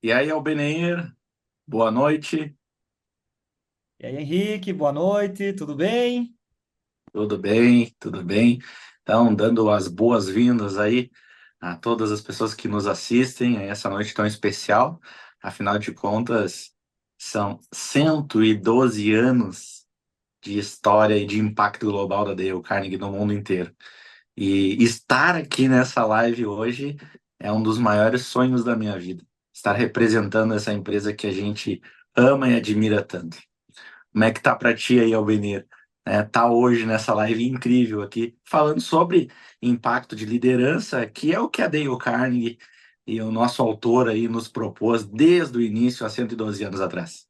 E aí, Albenir, boa noite, E aí, Henrique, boa noite, tudo bem? tudo bem? Tudo bem? Então, dando as boas-vindas aí a todas as pessoas que nos assistem a essa noite tão especial. Afinal de contas, são 112 anos de história e de impacto global da Dale Carnegie no mundo inteiro. E estar aqui nessa live hoje é um dos maiores sonhos da minha vida. Estar representando essa empresa que a gente ama e admira tanto. Como é que tá para ti aí, Albenir? Tá hoje nessa live incrível aqui, falando sobre impacto de liderança, que é o que a Dale Carnegie e o nosso autor aí nos propôs desde o início, há 112 anos atrás.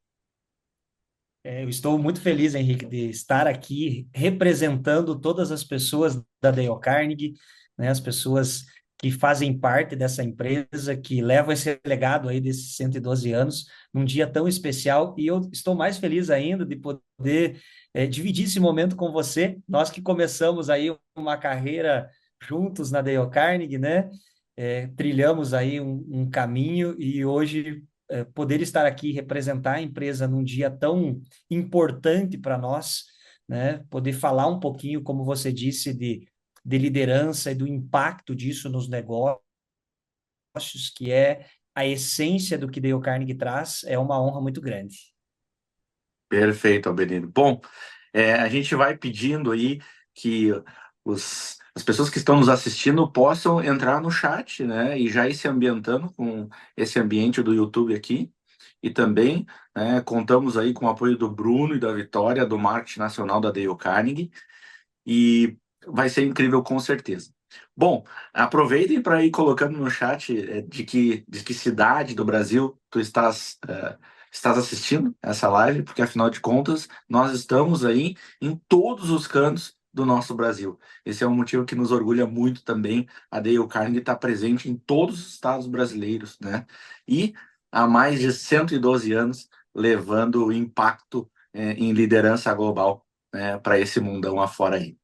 Eu estou muito feliz, Henrique, de estar aqui representando todas as pessoas da Dale Carnegie, né, as pessoas que fazem parte dessa empresa, que levam esse legado aí desses 112 anos, num dia tão especial, e eu estou mais feliz ainda de poder dividir esse momento com você, nós que começamos aí uma carreira juntos na Dale Carnegie, né? Trilhamos aí um caminho e hoje poder estar aqui e representar a empresa num dia tão importante para nós, né? Poder falar um pouquinho, como você disse, de liderança e do impacto disso nos negócios, que é a essência do que Dale Carnegie traz, é uma honra muito grande. Perfeito, Albenir. Bom, a gente vai pedindo aí que as pessoas que estão nos assistindo possam entrar no chat, né, e já ir se ambientando com esse ambiente do YouTube aqui. E também, né, contamos aí com o apoio do Bruno e da Vitória, do Marketing Nacional da Dale Carnegie, e vai ser incrível com certeza. Bom, aproveitem para ir colocando no chat de que cidade do Brasil tu estás assistindo essa live, porque afinal de contas nós estamos aí em todos os cantos do nosso Brasil. Esse é um motivo que nos orgulha muito também. A Dale Carnegie está presente em todos os estados brasileiros, né? E há mais de 112 anos levando o impacto em liderança global, né, para esse mundão afora aí.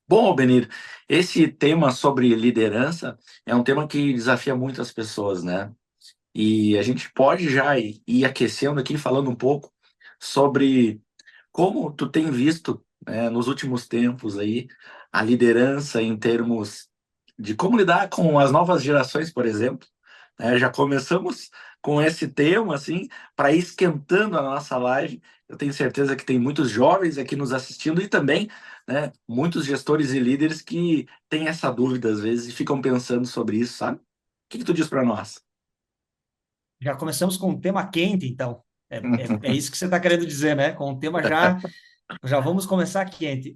Bom, Benir, esse tema sobre liderança é um tema que desafia muitas pessoas, né? E a gente pode já ir aquecendo aqui, falando um pouco sobre como tu tem visto, né, nos últimos tempos aí, a liderança em termos de como lidar com as novas gerações, por exemplo. Já começamos com esse tema, assim, para ir esquentando a nossa live. Eu tenho certeza que tem muitos jovens aqui nos assistindo e também, né, muitos gestores e líderes que têm essa dúvida às vezes e ficam pensando sobre isso, sabe? O que que tu diz para nós? Já começamos com um tema quente, então. É isso que você está querendo dizer, né? Com o tema já vamos começar quente.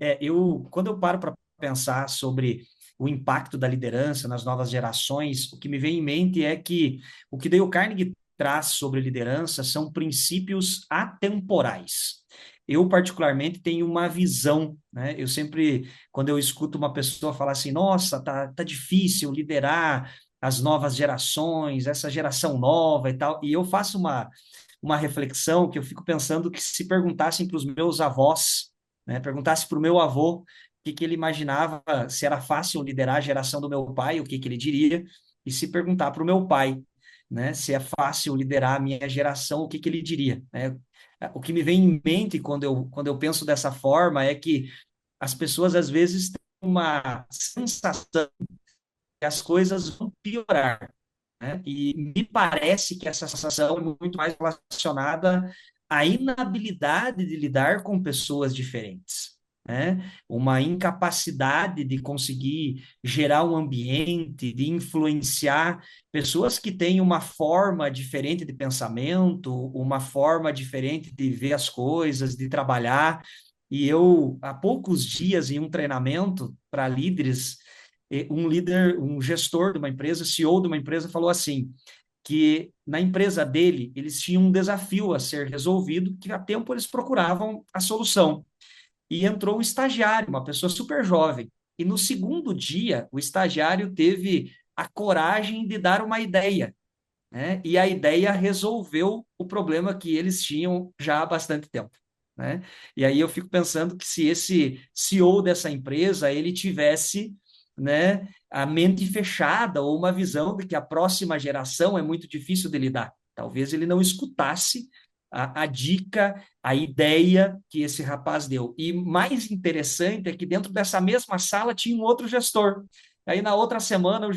Quando eu paro para pensar sobre o impacto da liderança nas novas gerações, o que me vem em mente é que o que Dale Carnegie traz sobre liderança são princípios atemporais. Eu, particularmente, tenho uma visão, né? Eu sempre, quando eu escuto uma pessoa falar assim, nossa, tá difícil liderar as novas gerações, essa geração nova e tal, e eu faço uma reflexão que eu fico pensando que se perguntassem para os meus avós, né, perguntasse para o meu avô o que ele imaginava, se era fácil liderar a geração do meu pai, o que ele diria, e se perguntar para o meu pai, né, se é fácil liderar a minha geração, o que ele diria, né? O que me vem em mente quando eu penso dessa forma é que as pessoas às vezes têm uma sensação que as coisas vão piorar, né? E me parece que essa sensação é muito mais relacionada à inabilidade de lidar com pessoas diferentes, né? Uma incapacidade de conseguir gerar um ambiente, de influenciar pessoas que têm uma forma diferente de pensamento, uma forma diferente de ver as coisas, de trabalhar. E eu, há poucos dias, em um treinamento para líderes, um líder, um gestor de uma empresa, CEO de uma empresa, falou assim, que na empresa dele, eles tinham um desafio a ser resolvido, que há tempo eles procuravam a solução. E entrou um estagiário, uma pessoa super jovem. E no segundo dia, o estagiário teve a coragem de dar uma ideia, né? E a ideia resolveu o problema que eles tinham já há bastante tempo, né? E aí eu fico pensando que se esse CEO dessa empresa ele tivesse, né, a mente fechada ou uma visão de que a próxima geração é muito difícil de lidar, Talvez ele não escutasse a dica, a ideia que esse rapaz deu. E mais interessante é que dentro dessa mesma sala tinha um outro gestor. Aí na outra semana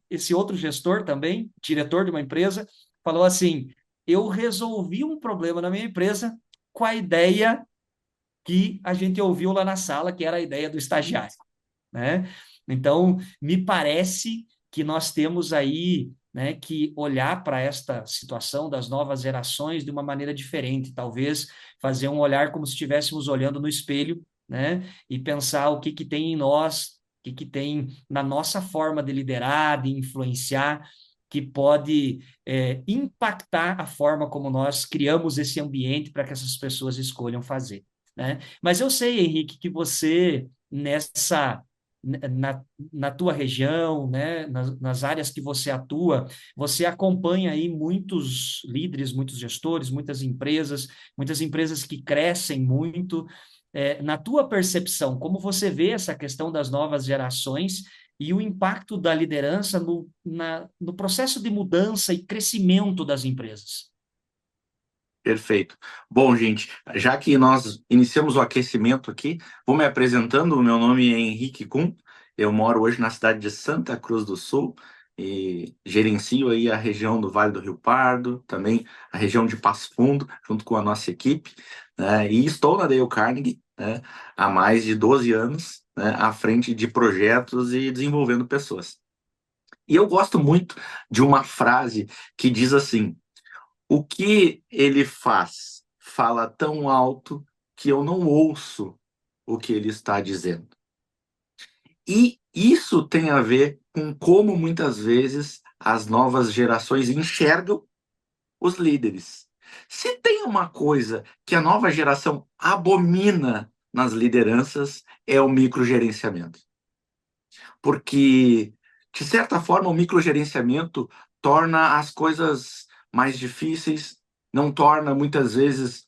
esse outro gestor também, diretor de uma empresa, falou assim: eu resolvi um problema na minha empresa com a ideia que a gente ouviu lá na sala, que era a ideia do estagiário, né? Então, me parece que nós temos aí, né, que olhar para esta situação das novas gerações de uma maneira diferente, talvez fazer um olhar como se estivéssemos olhando no espelho, né, e pensar o que que tem em nós, o que que tem na nossa forma de liderar, de influenciar, que pode impactar a forma como nós criamos esse ambiente para que essas pessoas escolham fazer, né? Mas eu sei, Henrique, que você na tua região, né, nas áreas que você atua, você acompanha aí muitos líderes, muitos gestores, muitas empresas que crescem muito. Na tua percepção, como você vê essa questão das novas gerações e o impacto da liderança no processo de mudança e crescimento das empresas? Perfeito. Bom, gente, já que nós iniciamos o aquecimento aqui, vou me apresentando. O meu nome é Henrique Kuhn. Eu moro hoje na cidade de Santa Cruz do Sul e gerencio aí a região do Vale do Rio Pardo, também a região de Passo Fundo, junto com a nossa equipe, né? E estou na Dale Carnegie, né, há mais de 12 anos, né, à frente de projetos e desenvolvendo pessoas. E eu gosto muito de uma frase que diz assim: o que ele faz fala tão alto que eu não ouço o que ele está dizendo. E isso tem a ver com como muitas vezes as novas gerações enxergam os líderes. Se tem uma coisa que a nova geração abomina nas lideranças, é o microgerenciamento. Porque, de certa forma, o microgerenciamento torna as coisas mais difíceis, não torna, muitas vezes,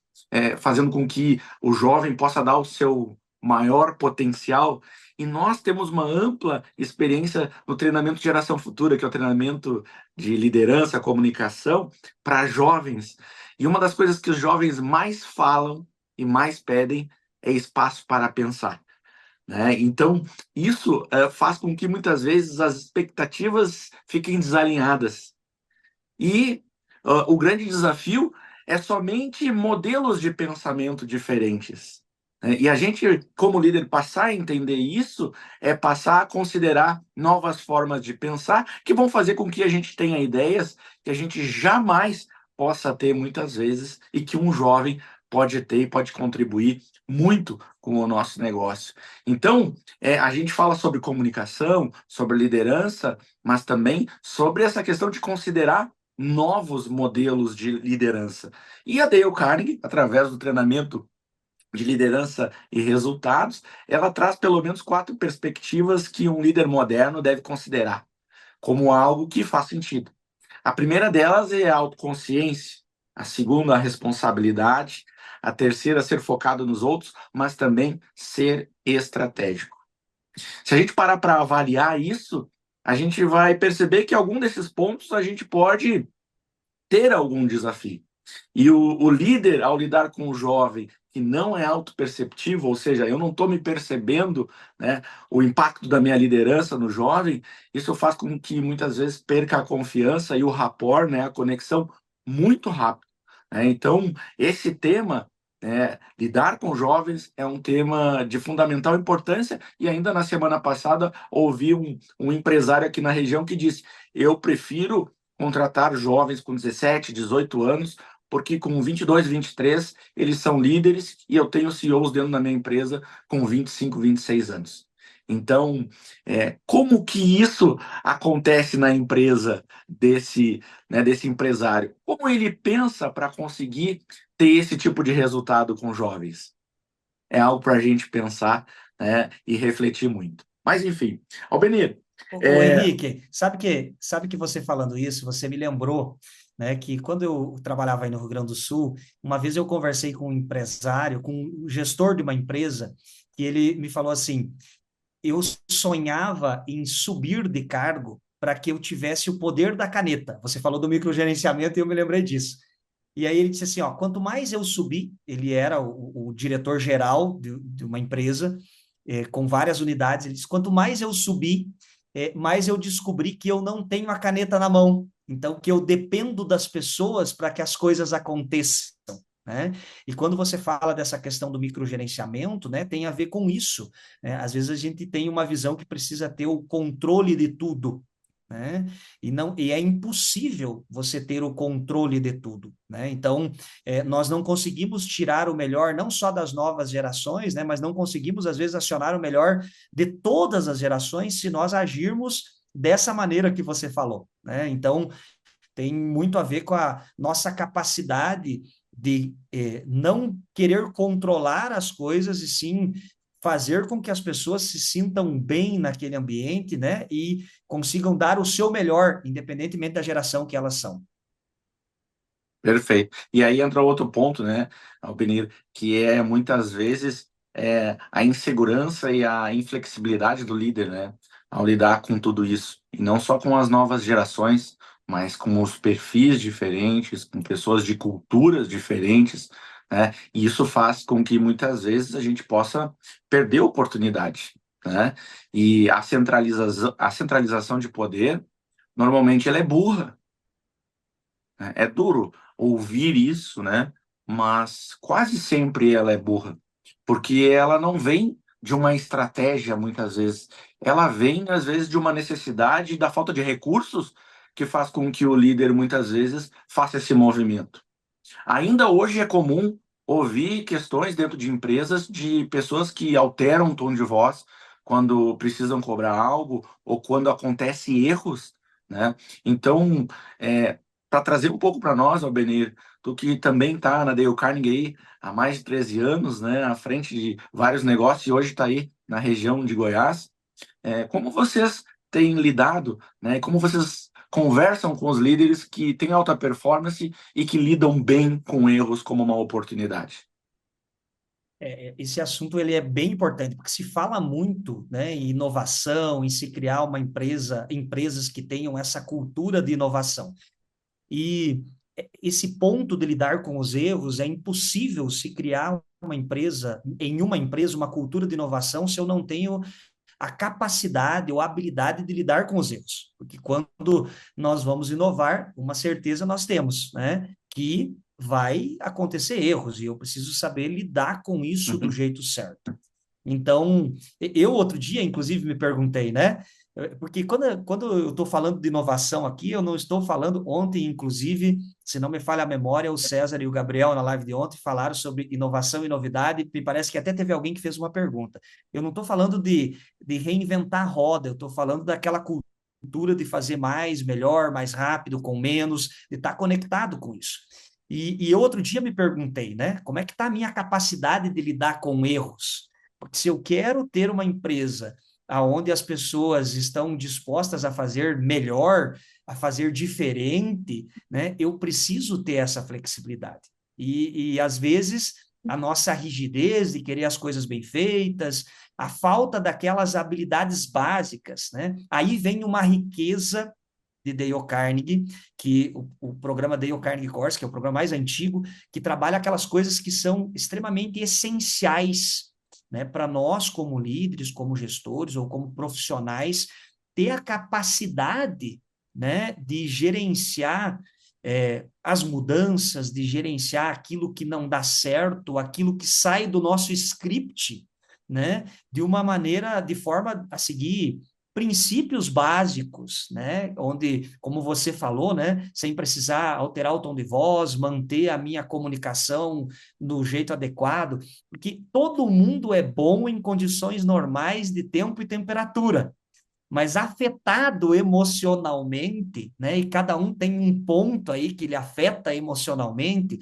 fazendo com que o jovem possa dar o seu maior potencial. E nós temos uma ampla experiência no treinamento de geração futura, que é o treinamento de liderança, comunicação, para jovens. E uma das coisas que os jovens mais falam e mais pedem é espaço para pensar, né? Então, isso faz com que muitas vezes as expectativas fiquem desalinhadas. E o grande desafio é somente modelos de pensamento diferentes, né? E a gente, como líder, passar a entender isso é passar a considerar novas formas de pensar que vão fazer com que a gente tenha ideias que a gente jamais possa ter muitas vezes e que um jovem pode ter e pode contribuir muito com o nosso negócio. Então, a gente fala sobre comunicação, sobre liderança, mas também sobre essa questão de considerar novos modelos de liderança. E a Dale Carnegie, através do treinamento de liderança e resultados, ela traz pelo menos 4 perspectivas que um líder moderno deve considerar como algo que faz sentido. A primeira delas é a autoconsciência, a segunda, a responsabilidade, a terceira, ser focado nos outros, mas também ser estratégico. Se a gente parar para avaliar isso, a gente vai perceber que algum desses pontos a gente pode ter algum desafio. E o líder, ao lidar com o jovem que não é autoperceptivo, ou seja, eu não estou me percebendo, né, o impacto da minha liderança no jovem, isso faz com que muitas vezes perca a confiança e o rapport, né, a conexão, muito rápido, né? Então, esse tema, lidar com jovens, é um tema de fundamental importância. E ainda na semana passada, ouvi um empresário aqui na região que disse: eu prefiro contratar jovens com 17, 18 anos, porque com 22, 23, eles são líderes e eu tenho CEOs dentro da minha empresa com 25, 26 anos. Então, como que isso acontece na empresa desse empresário? Como ele pensa para conseguir ter esse tipo de resultado com jovens? É algo para a gente pensar, né, e refletir muito. Mas, enfim, Albenir, O Henrique, sabe que você falando isso, você me lembrou, né, que quando eu trabalhava aí no Rio Grande do Sul, uma vez eu conversei com um empresário, com um gestor de uma empresa, que ele me falou assim: eu sonhava em subir de cargo para que eu tivesse o poder da caneta. Você falou do microgerenciamento e eu me lembrei disso. E aí ele disse assim, ó, quanto mais eu subi, ele era o diretor-geral de uma empresa com várias unidades, ele disse, quanto mais eu subi, mais eu descobri que eu não tenho a caneta na mão, então que eu dependo das pessoas para que as coisas aconteçam. Né? E quando você fala dessa questão do microgerenciamento, né, tem a ver com isso. Né? Às vezes a gente tem uma visão que precisa ter o controle de tudo, né? E é impossível você ter o controle de tudo, né? Então, nós não conseguimos tirar o melhor, não só das novas gerações, né? Mas não conseguimos, às vezes, acionar o melhor de todas as gerações se nós agirmos dessa maneira que você falou, né? Então, tem muito a ver com a nossa capacidade de não querer controlar as coisas e sim fazer com que as pessoas se sintam bem naquele ambiente, né? E consigam dar o seu melhor, independentemente da geração que elas são. Perfeito. E aí entra outro ponto, né, Albenir, que é muitas vezes a insegurança e a inflexibilidade do líder, né, ao lidar com tudo isso. E não só com as novas gerações, mas com os perfis diferentes, com pessoas de culturas diferentes, né, e isso faz com que muitas vezes a gente possa perder oportunidade, né, e a centralização de poder, normalmente ela é burra, né? É duro ouvir isso, né? Mas quase sempre ela é burra, porque ela não vem de uma estratégia, muitas vezes. Ela vem, às vezes, de uma necessidade da falta de recursos que faz com que o líder, muitas vezes, faça esse movimento. Ainda hoje é comum ouvir questões dentro de empresas de pessoas que alteram o tom de voz quando precisam cobrar algo ou quando acontecem erros, né? Então, para trazer um pouco para nós, Albenir, tu que também está na Dale Carnegie aí há mais de 13 anos, né, à frente de vários negócios e hoje está aí na região de Goiás, como vocês têm lidado, né? Como vocês conversam com os líderes que têm alta performance e que lidam bem com erros como uma oportunidade? Esse assunto ele é bem importante, porque se fala muito, né, em inovação, em se criar uma empresa, empresas que tenham essa cultura de inovação. E esse ponto de lidar com os erros, é impossível se criar uma empresa, em uma empresa, uma cultura de inovação, se eu não tenho a capacidade ou a habilidade de lidar com os erros. Porque quando nós vamos inovar, uma certeza nós temos, né? Que vai acontecer erros e eu preciso saber lidar com isso do Uhum. jeito certo. Então, eu outro dia, inclusive, me perguntei, né? Porque quando eu estou falando de inovação aqui, eu não estou falando ontem, inclusive, se não me falha a memória, o César e o Gabriel na live de ontem falaram sobre inovação e novidade. Me parece que até teve alguém que fez uma pergunta. Eu não estou falando de reinventar a roda, eu estou falando daquela cultura de fazer mais, melhor, mais rápido, com menos, de estar conectado com isso. E outro dia me perguntei, né? Como é que está a minha capacidade de lidar com erros? Porque se eu quero ter uma empresa aonde as pessoas estão dispostas a fazer melhor, a fazer diferente, né, eu preciso ter essa flexibilidade. E às vezes a nossa rigidez de querer as coisas bem feitas, a falta daquelas habilidades básicas, né? Aí vem uma riqueza de Dale Carnegie, que o programa Dale Carnegie Course, que é o programa mais antigo, que trabalha aquelas coisas que são extremamente essenciais, né, para nós como líderes, como gestores ou como profissionais ter a capacidade, né, de gerenciar as mudanças, de gerenciar aquilo que não dá certo, aquilo que sai do nosso script, né, de uma maneira, de forma a seguir princípios básicos, né, onde, como você falou, né, sem precisar alterar o tom de voz, manter a minha comunicação do jeito adequado, porque todo mundo é bom em condições normais de tempo e temperatura, mas afetado emocionalmente, né? E cada um tem um ponto aí que ele afeta emocionalmente.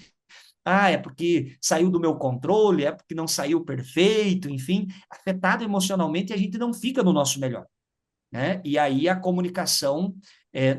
Ah, é porque saiu do meu controle, é porque não saiu perfeito, enfim, afetado emocionalmente a gente não fica no nosso melhor, né? E aí a comunicação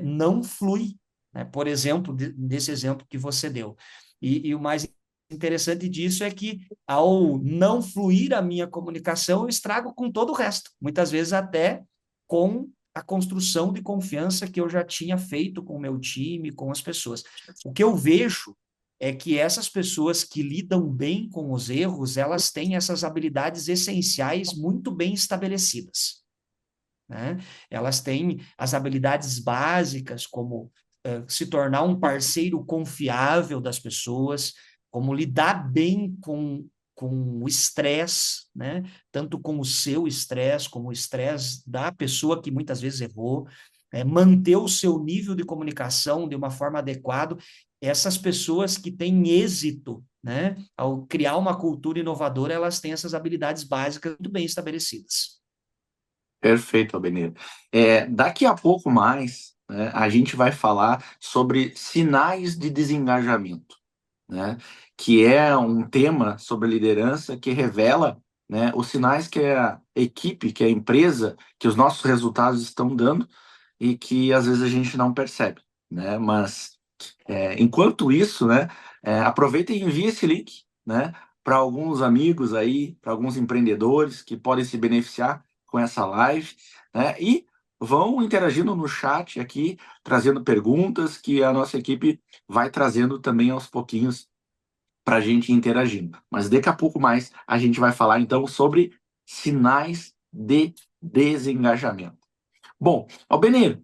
não flui, né? Por exemplo, desse exemplo que você deu. E o mais interessante disso é que, ao não fluir a minha comunicação, eu estrago com todo o resto, muitas vezes até com a construção de confiança que eu já tinha feito com o meu time, com as pessoas. O que eu vejo é que essas pessoas que lidam bem com os erros, elas têm essas habilidades essenciais muito bem estabelecidas, né? Elas têm as habilidades básicas, como se tornar um parceiro confiável das pessoas, como lidar bem com o estresse, né? Tanto com o seu estresse, como o estresse da pessoa que muitas vezes errou, manter o seu nível de comunicação de uma forma adequada. Essas pessoas que têm êxito, né, ao criar uma cultura inovadora, elas têm essas habilidades básicas muito bem estabelecidas. Perfeito, Albenir. Daqui a pouco mais, né, a gente vai falar sobre sinais de desengajamento, né, que é um tema sobre liderança que revela, né, os sinais que a equipe, que a empresa, que os nossos resultados estão dando e que às vezes a gente não percebe, né? Mas enquanto isso, né, aproveita e envia esse link, né, para alguns amigos aí, para alguns empreendedores que podem se beneficiar com essa live, né? E vão interagindo no chat aqui, trazendo perguntas que a nossa equipe vai trazendo também aos pouquinhos para a gente ir interagindo. Mas daqui a pouco mais a gente vai falar então sobre sinais de desengajamento. Bom, Albenir,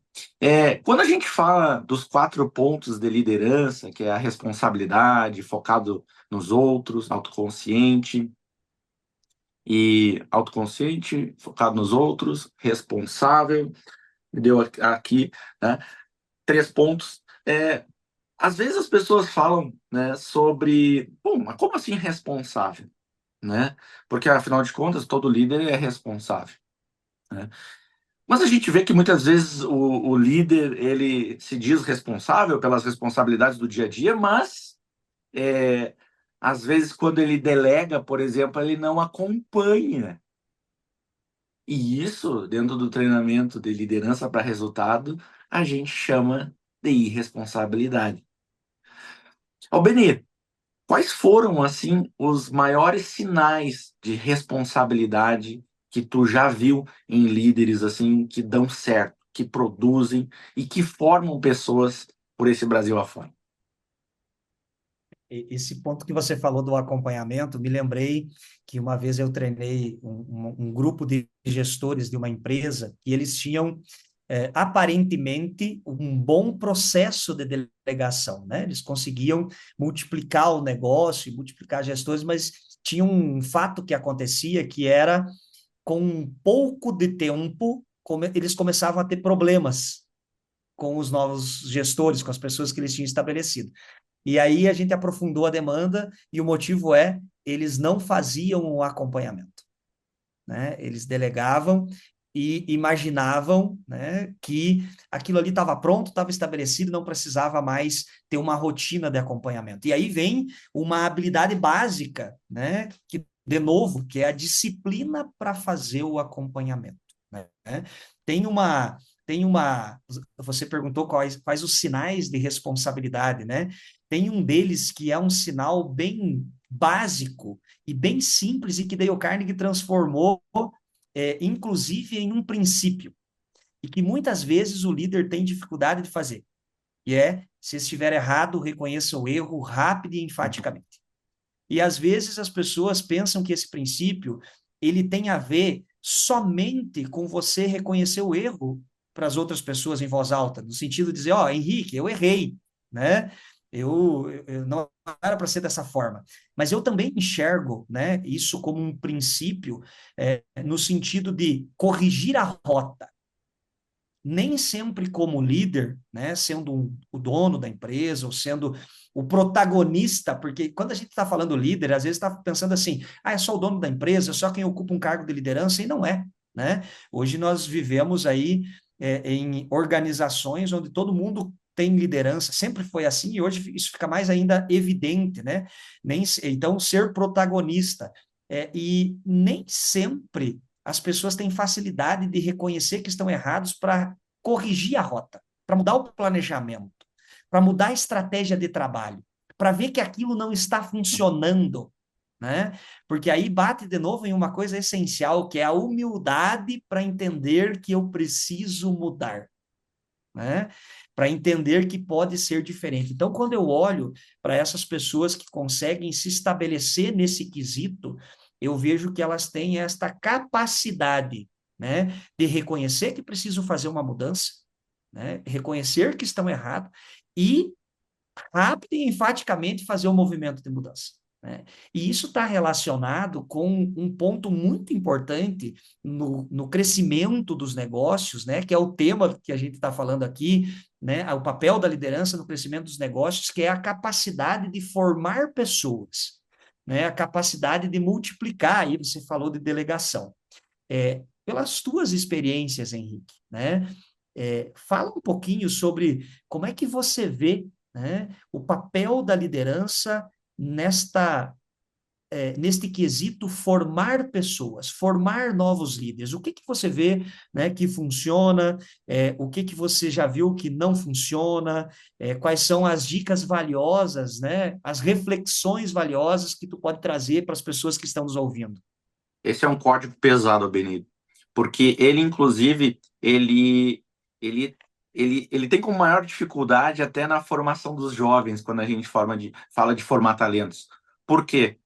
quando a gente fala dos 4 pontos de liderança, que é a responsabilidade, focado nos outros, autoconsciente, focado nos outros, responsável, me deu aqui, né, 3 pontos. Às vezes as pessoas falam, né, sobre, bom, mas como assim responsável, né? Porque afinal de contas todo líder é responsável, né? Mas a gente vê que muitas vezes o líder ele se diz responsável pelas responsabilidades do dia a dia, mas é, às vezes quando ele delega, por exemplo, ele não acompanha. E isso, dentro do treinamento de liderança para resultado, a gente chama de irresponsabilidade. Albenir, quais foram, assim, os maiores sinais de responsabilidade que tu já viu em líderes, assim, que dão certo, que produzem e que formam pessoas por esse Brasil afora? Esse ponto que você falou do acompanhamento, me lembrei que uma vez eu treinei um grupo de gestores de uma empresa e eles tinham aparentemente um bom processo de delegação, né? Eles conseguiam multiplicar o negócio e multiplicar gestores, mas tinha um fato que acontecia que era com um pouco de tempo eles começavam a ter problemas com os novos gestores, com as pessoas que eles tinham estabelecido. E aí a gente aprofundou a demanda e o motivo é eles não faziam o acompanhamento, né? Eles delegavam e imaginavam, né, que aquilo ali estava pronto, estava estabelecido, não precisava mais ter uma rotina de acompanhamento. E aí vem uma habilidade básica, né, que de novo, que é a disciplina para fazer o acompanhamento, né? Tem uma você perguntou quais os sinais de responsabilidade, né? Tem um deles que é um sinal bem básico e bem simples e que Dale Carnegie transformou, inclusive, em um princípio e que muitas vezes o líder tem dificuldade de fazer. E se estiver errado, reconheça o erro rápido e enfaticamente. E às vezes as pessoas pensam que esse princípio ele tem a ver somente com você reconhecer o erro para as outras pessoas em voz alta, no sentido de dizer, ó, Henrique, eu errei, né? Eu não era para ser dessa forma. Mas eu também enxergo, né, isso como um princípio, no sentido de corrigir a rota. Nem sempre como líder, né, sendo o dono da empresa ou sendo o protagonista, porque quando a gente está falando líder, às vezes está pensando assim, é só o dono da empresa, é só quem ocupa um cargo de liderança, e não é, né? Hoje nós vivemos aí em organizações onde todo mundo tem liderança, sempre foi assim, e hoje isso fica mais ainda evidente, né? Então, ser protagonista, e nem sempre as pessoas têm facilidade de reconhecer que estão errados para corrigir a rota, para mudar o planejamento, para mudar a estratégia de trabalho, para ver que aquilo não está funcionando. né? Porque aí bate de novo em uma coisa essencial, que é a humildade para entender que eu preciso mudar, né? Para entender que pode ser diferente. Então, quando eu olho para essas pessoas que conseguem se estabelecer nesse quesito, eu vejo que elas têm esta capacidade, né, de reconhecer que precisam fazer uma mudança, né? Reconhecer que estão errados e rápido e enfaticamente fazer o movimento de mudança, né? E isso está relacionado com um ponto muito importante no crescimento dos negócios, né? Que é o tema que a gente está falando aqui, né? O papel da liderança no crescimento dos negócios, que é a capacidade de formar pessoas, né? A capacidade de multiplicar. Aí você falou de delegação. Pelas tuas experiências, Henrique, né? Fala um pouquinho sobre como é que você vê, né, o papel da liderança neste quesito formar pessoas, formar novos líderes. O que que você vê, né, que funciona, o que que você já viu que não funciona, quais são as dicas valiosas, né, as reflexões valiosas que tu pode trazer para as pessoas que estão nos ouvindo. Esse é um código pesado, Benito, porque ele, inclusive, ele tem como maior dificuldade até na formação dos jovens, quando a gente fala de formar talentos. Por quê?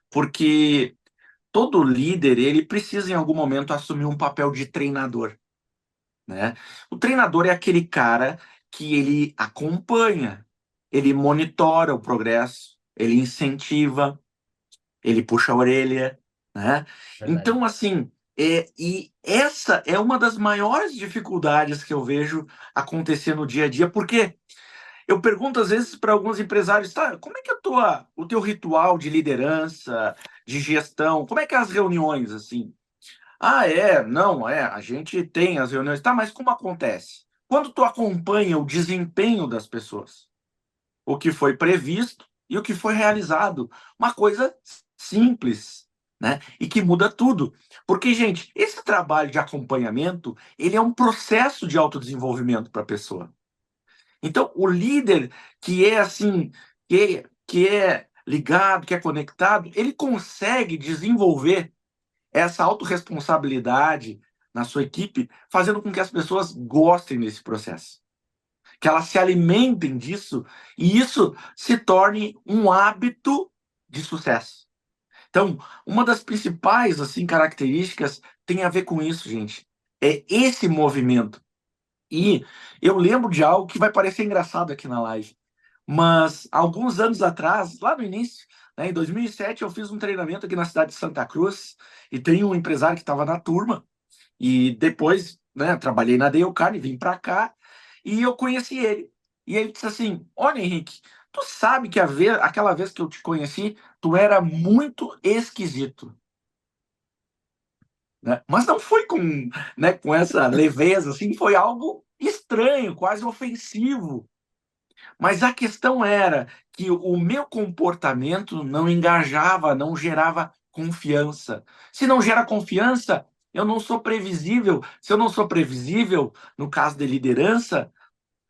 Porque todo líder, ele precisa em algum momento assumir um papel de treinador, né? O treinador é aquele cara que ele acompanha, ele monitora o progresso, ele incentiva, ele puxa a orelha, né? Verdade. Então, assim, e essa é uma das maiores dificuldades que eu vejo acontecer no dia a dia, porque eu pergunto às vezes para alguns empresários, tá, como é que o teu ritual de liderança, de gestão, como é que é as reuniões, assim? Ah, não, a gente tem as reuniões, tá, mas como acontece? Quando tu acompanha o desempenho das pessoas, o que foi previsto e o que foi realizado. Uma coisa simples, né? E que muda tudo. Porque, gente, esse trabalho de acompanhamento, ele é um processo de autodesenvolvimento para a pessoa. Então, o líder que é assim, que é ligado, que é conectado, ele consegue desenvolver essa autorresponsabilidade na sua equipe, fazendo com que as pessoas gostem desse processo, que elas se alimentem disso e isso se torne um hábito de sucesso. Então, uma das principais assim características tem a ver com isso, gente. É esse movimento. E eu lembro de algo que vai parecer engraçado aqui na live, mas alguns anos atrás, lá no início, né, em 2007, eu fiz um treinamento aqui na cidade de Santa Cruz e tem um empresário que estava na turma e depois, né, trabalhei na Dale Carne, vim para cá e eu conheci ele. E ele disse assim: Olha, Henrique, tu sabe que aquela vez que eu te conheci, tu era muito esquisito, né? Mas não foi com essa leveza, assim, foi algo estranho, quase ofensivo. Mas a questão era que o meu comportamento não engajava, não gerava confiança. Se não gera confiança, eu não sou previsível. Se eu não sou previsível, no caso de liderança,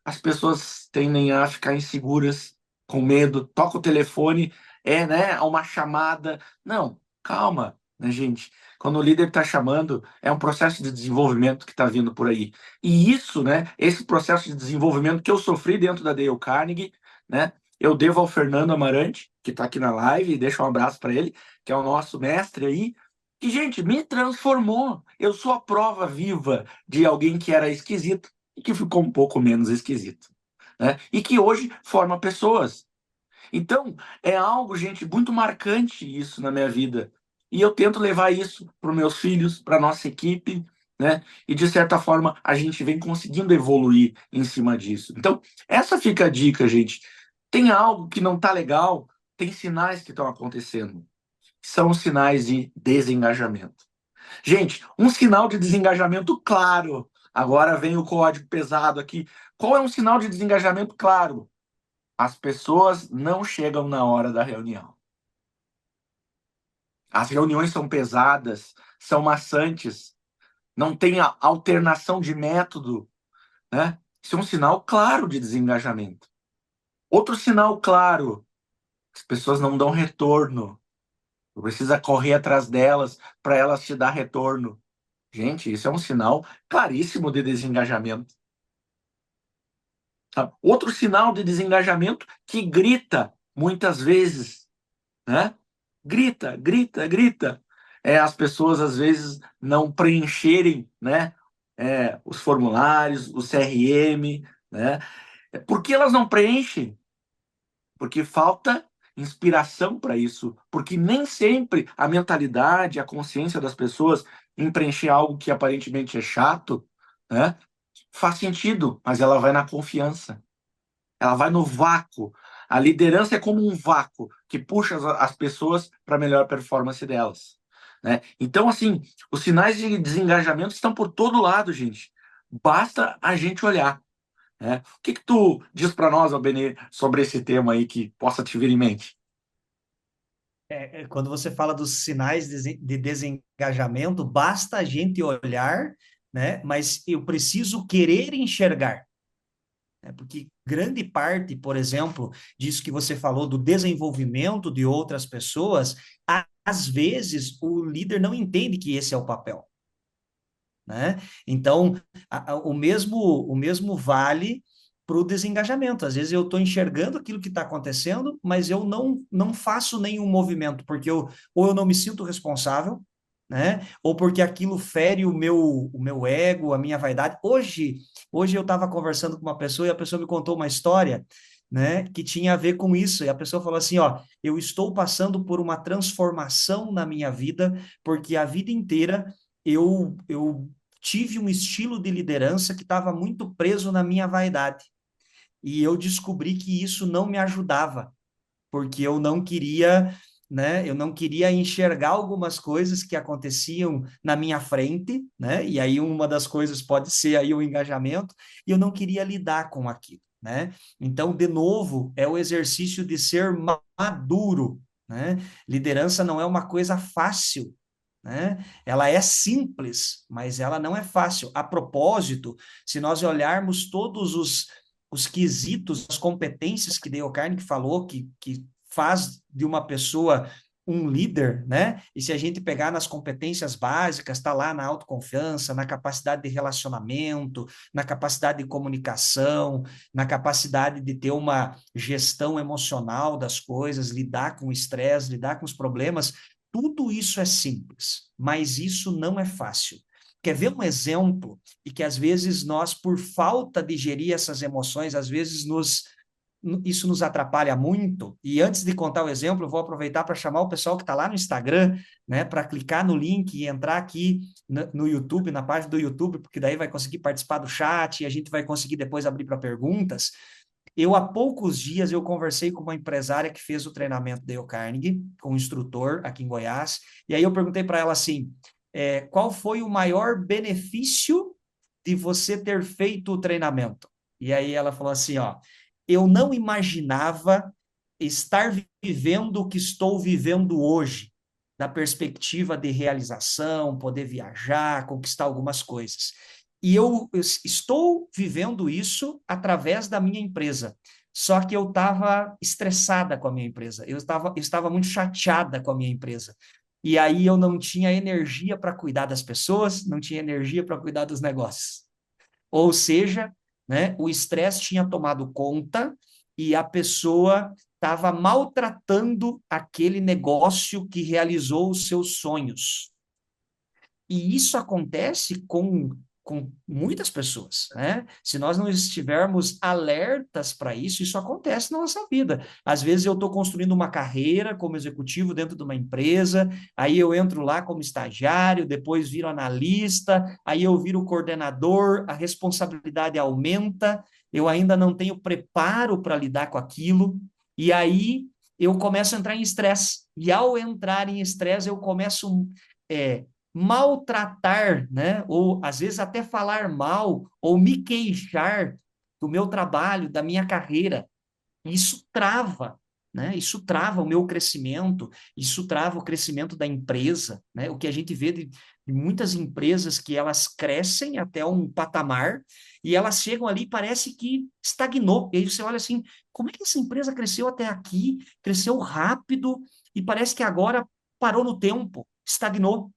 as pessoas tendem a ficar inseguras, com medo, toca o telefone, né, uma chamada. Não, calma, né, gente? Quando o líder está chamando, é um processo de desenvolvimento que está vindo por aí. E isso, né, esse processo de desenvolvimento que eu sofri dentro da Dale Carnegie, né, eu devo ao Fernando Amarante, que está aqui na live, e deixa um abraço para ele, que é o nosso mestre aí, que, gente, me transformou. Eu sou a prova viva de alguém que era esquisito e que ficou um pouco menos esquisito, né? E que hoje forma pessoas. Então, é algo, gente, muito marcante isso na minha vida. E eu tento levar isso para os meus filhos, para nossa equipe, né? E de certa forma a gente vem conseguindo evoluir em cima disso. Então, essa fica a dica, gente. Tem algo que não está legal, tem sinais que estão acontecendo. São sinais de desengajamento. Gente, um sinal de desengajamento claro. Agora vem o código pesado aqui. Qual é um sinal de desengajamento claro? As pessoas não chegam na hora da reunião. As reuniões são pesadas, são maçantes, não tem alternação de método, né? Isso é um sinal claro de desengajamento. Outro sinal claro, as pessoas não dão retorno. Tu precisa correr atrás delas para elas te dar retorno. Gente, isso é um sinal claríssimo de desengajamento. Tá? Outro sinal de desengajamento que grita muitas vezes, né? Grita, grita, grita. É as pessoas às vezes não preencherem, né? Os formulários, o CRM, né? Por que elas não preenchem? Porque falta inspiração para isso, porque nem sempre a mentalidade, a consciência das pessoas em preencher algo que aparentemente é chato, né, faz sentido, mas ela vai na confiança, ela vai no vácuo. A liderança é como um vácuo que puxa as pessoas para a melhor performance delas. Né? Então, assim, os sinais de desengajamento estão por todo lado, gente. Basta a gente olhar. Né? O que tu diz para nós, Albenê, sobre esse tema aí que possa te vir em mente? Quando você fala dos sinais de desengajamento, basta a gente olhar, né? Mas eu preciso querer enxergar, né? Porque grande parte, por exemplo, disso que você falou do desenvolvimento de outras pessoas, às vezes o líder não entende que esse é o papel, né? Então, o mesmo vale para o desengajamento. Às vezes eu estou enxergando aquilo que está acontecendo, mas eu não faço nenhum movimento, porque ou eu não me sinto responsável, né? Ou porque aquilo fere o meu ego, a minha vaidade. Hoje eu estava conversando com uma pessoa e a pessoa me contou uma história, né, que tinha a ver com isso. E a pessoa falou assim, ó, eu estou passando por uma transformação na minha vida, porque a vida inteira eu tive um estilo de liderança que estava muito preso na minha vaidade. E eu descobri que isso não me ajudava, porque eu não queria, né? Eu não queria enxergar algumas coisas que aconteciam na minha frente, né? E aí uma das coisas pode ser aí o engajamento, e eu não queria lidar com aquilo, né? Então, de novo, é o exercício de ser maduro, né? Liderança não é uma coisa fácil, né? Ela é simples, mas ela não é fácil. A propósito, se nós olharmos todos os quesitos, as competências que Dale Carnegie falou, que faz de uma pessoa um líder, né? E se a gente pegar nas competências básicas, está lá na autoconfiança, na capacidade de relacionamento, na capacidade de comunicação, na capacidade de ter uma gestão emocional das coisas, lidar com o estresse, lidar com os problemas, tudo isso é simples, mas isso não é fácil. Quer ver um exemplo? E que às vezes nós, por falta de gerir essas emoções, às vezes isso nos atrapalha muito. E antes de contar o exemplo, eu vou aproveitar para chamar o pessoal que está lá no Instagram, né, para clicar no link e entrar aqui no YouTube, na página do YouTube, porque daí vai conseguir participar do chat e a gente vai conseguir depois abrir para perguntas. Há poucos dias, eu conversei com uma empresária que fez o treinamento da Dale Carnegie, com um instrutor aqui em Goiás, e aí eu perguntei para ela assim, qual foi o maior benefício de você ter feito o treinamento? E aí ela falou assim, ó, eu não imaginava estar vivendo o que estou vivendo hoje, da perspectiva de realização, poder viajar, conquistar algumas coisas. E eu estou vivendo isso através da minha empresa. Só que eu estava estressada com a minha empresa, eu estava muito chateada com a minha empresa. E aí eu não tinha energia para cuidar das pessoas, não tinha energia para cuidar dos negócios. Ou seja, né, o estresse tinha tomado conta e a pessoa estava maltratando aquele negócio que realizou os seus sonhos. E isso acontece com muitas pessoas, né? Se nós não estivermos alertas para isso, isso acontece na nossa vida. Às vezes eu estou construindo uma carreira como executivo dentro de uma empresa, aí eu entro lá como estagiário, depois viro analista, aí eu viro coordenador, a responsabilidade aumenta, eu ainda não tenho preparo para lidar com aquilo, e aí eu começo a entrar em estresse. E ao entrar em estresse, eu começo é, maltratar, né? Ou às vezes até falar mal ou me queixar do meu trabalho, da minha carreira. Isso trava, né? Isso trava o meu crescimento, isso trava o crescimento da empresa, né? O que a gente vê de muitas empresas que elas crescem até um patamar e elas chegam ali e parece que estagnou. E aí você olha assim, como é que essa empresa cresceu até aqui? Cresceu rápido e parece que agora parou no tempo, estagnou.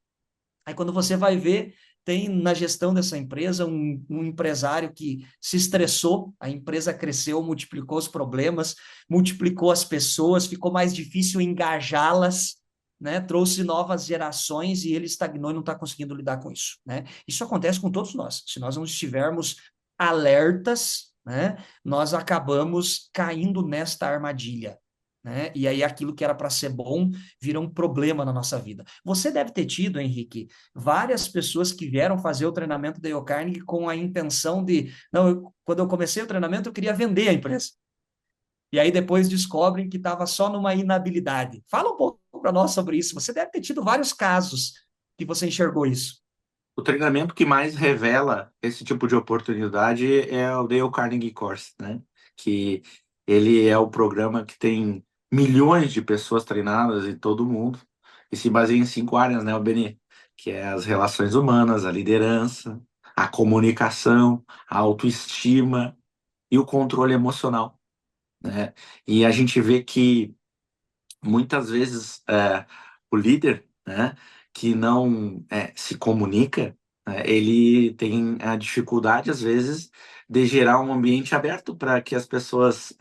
Aí quando você vai ver, tem na gestão dessa empresa um empresário que se estressou, a empresa cresceu, multiplicou os problemas, multiplicou as pessoas, ficou mais difícil engajá-las, né? Trouxe novas gerações e ele estagnou e não está conseguindo lidar com isso, né? Isso acontece com todos nós. Se nós não estivermos alertas, né, nós acabamos caindo nesta armadilha. Né? E aí aquilo que era para ser bom vira um problema na nossa vida. Você deve ter tido, Henrique, várias pessoas que vieram fazer o treinamento da Carnegie com a intenção de, não, quando eu comecei o treinamento eu queria vender a empresa. E aí depois descobrem que estava só numa inabilidade. Fala um pouco para nós sobre isso. Você deve ter tido vários casos que você enxergou isso. O treinamento que mais revela esse tipo de oportunidade é o Dale Carnegie Course, né? Que ele é o programa que tem milhões de pessoas treinadas em todo o mundo e se baseia em 5 áreas, né, o Beni? Que é as relações humanas, a liderança, a comunicação, a autoestima e o controle emocional, né? E a gente vê que muitas vezes o líder, né, que não se comunica, né, ele tem a dificuldade, às vezes, de gerar um ambiente aberto para que as pessoas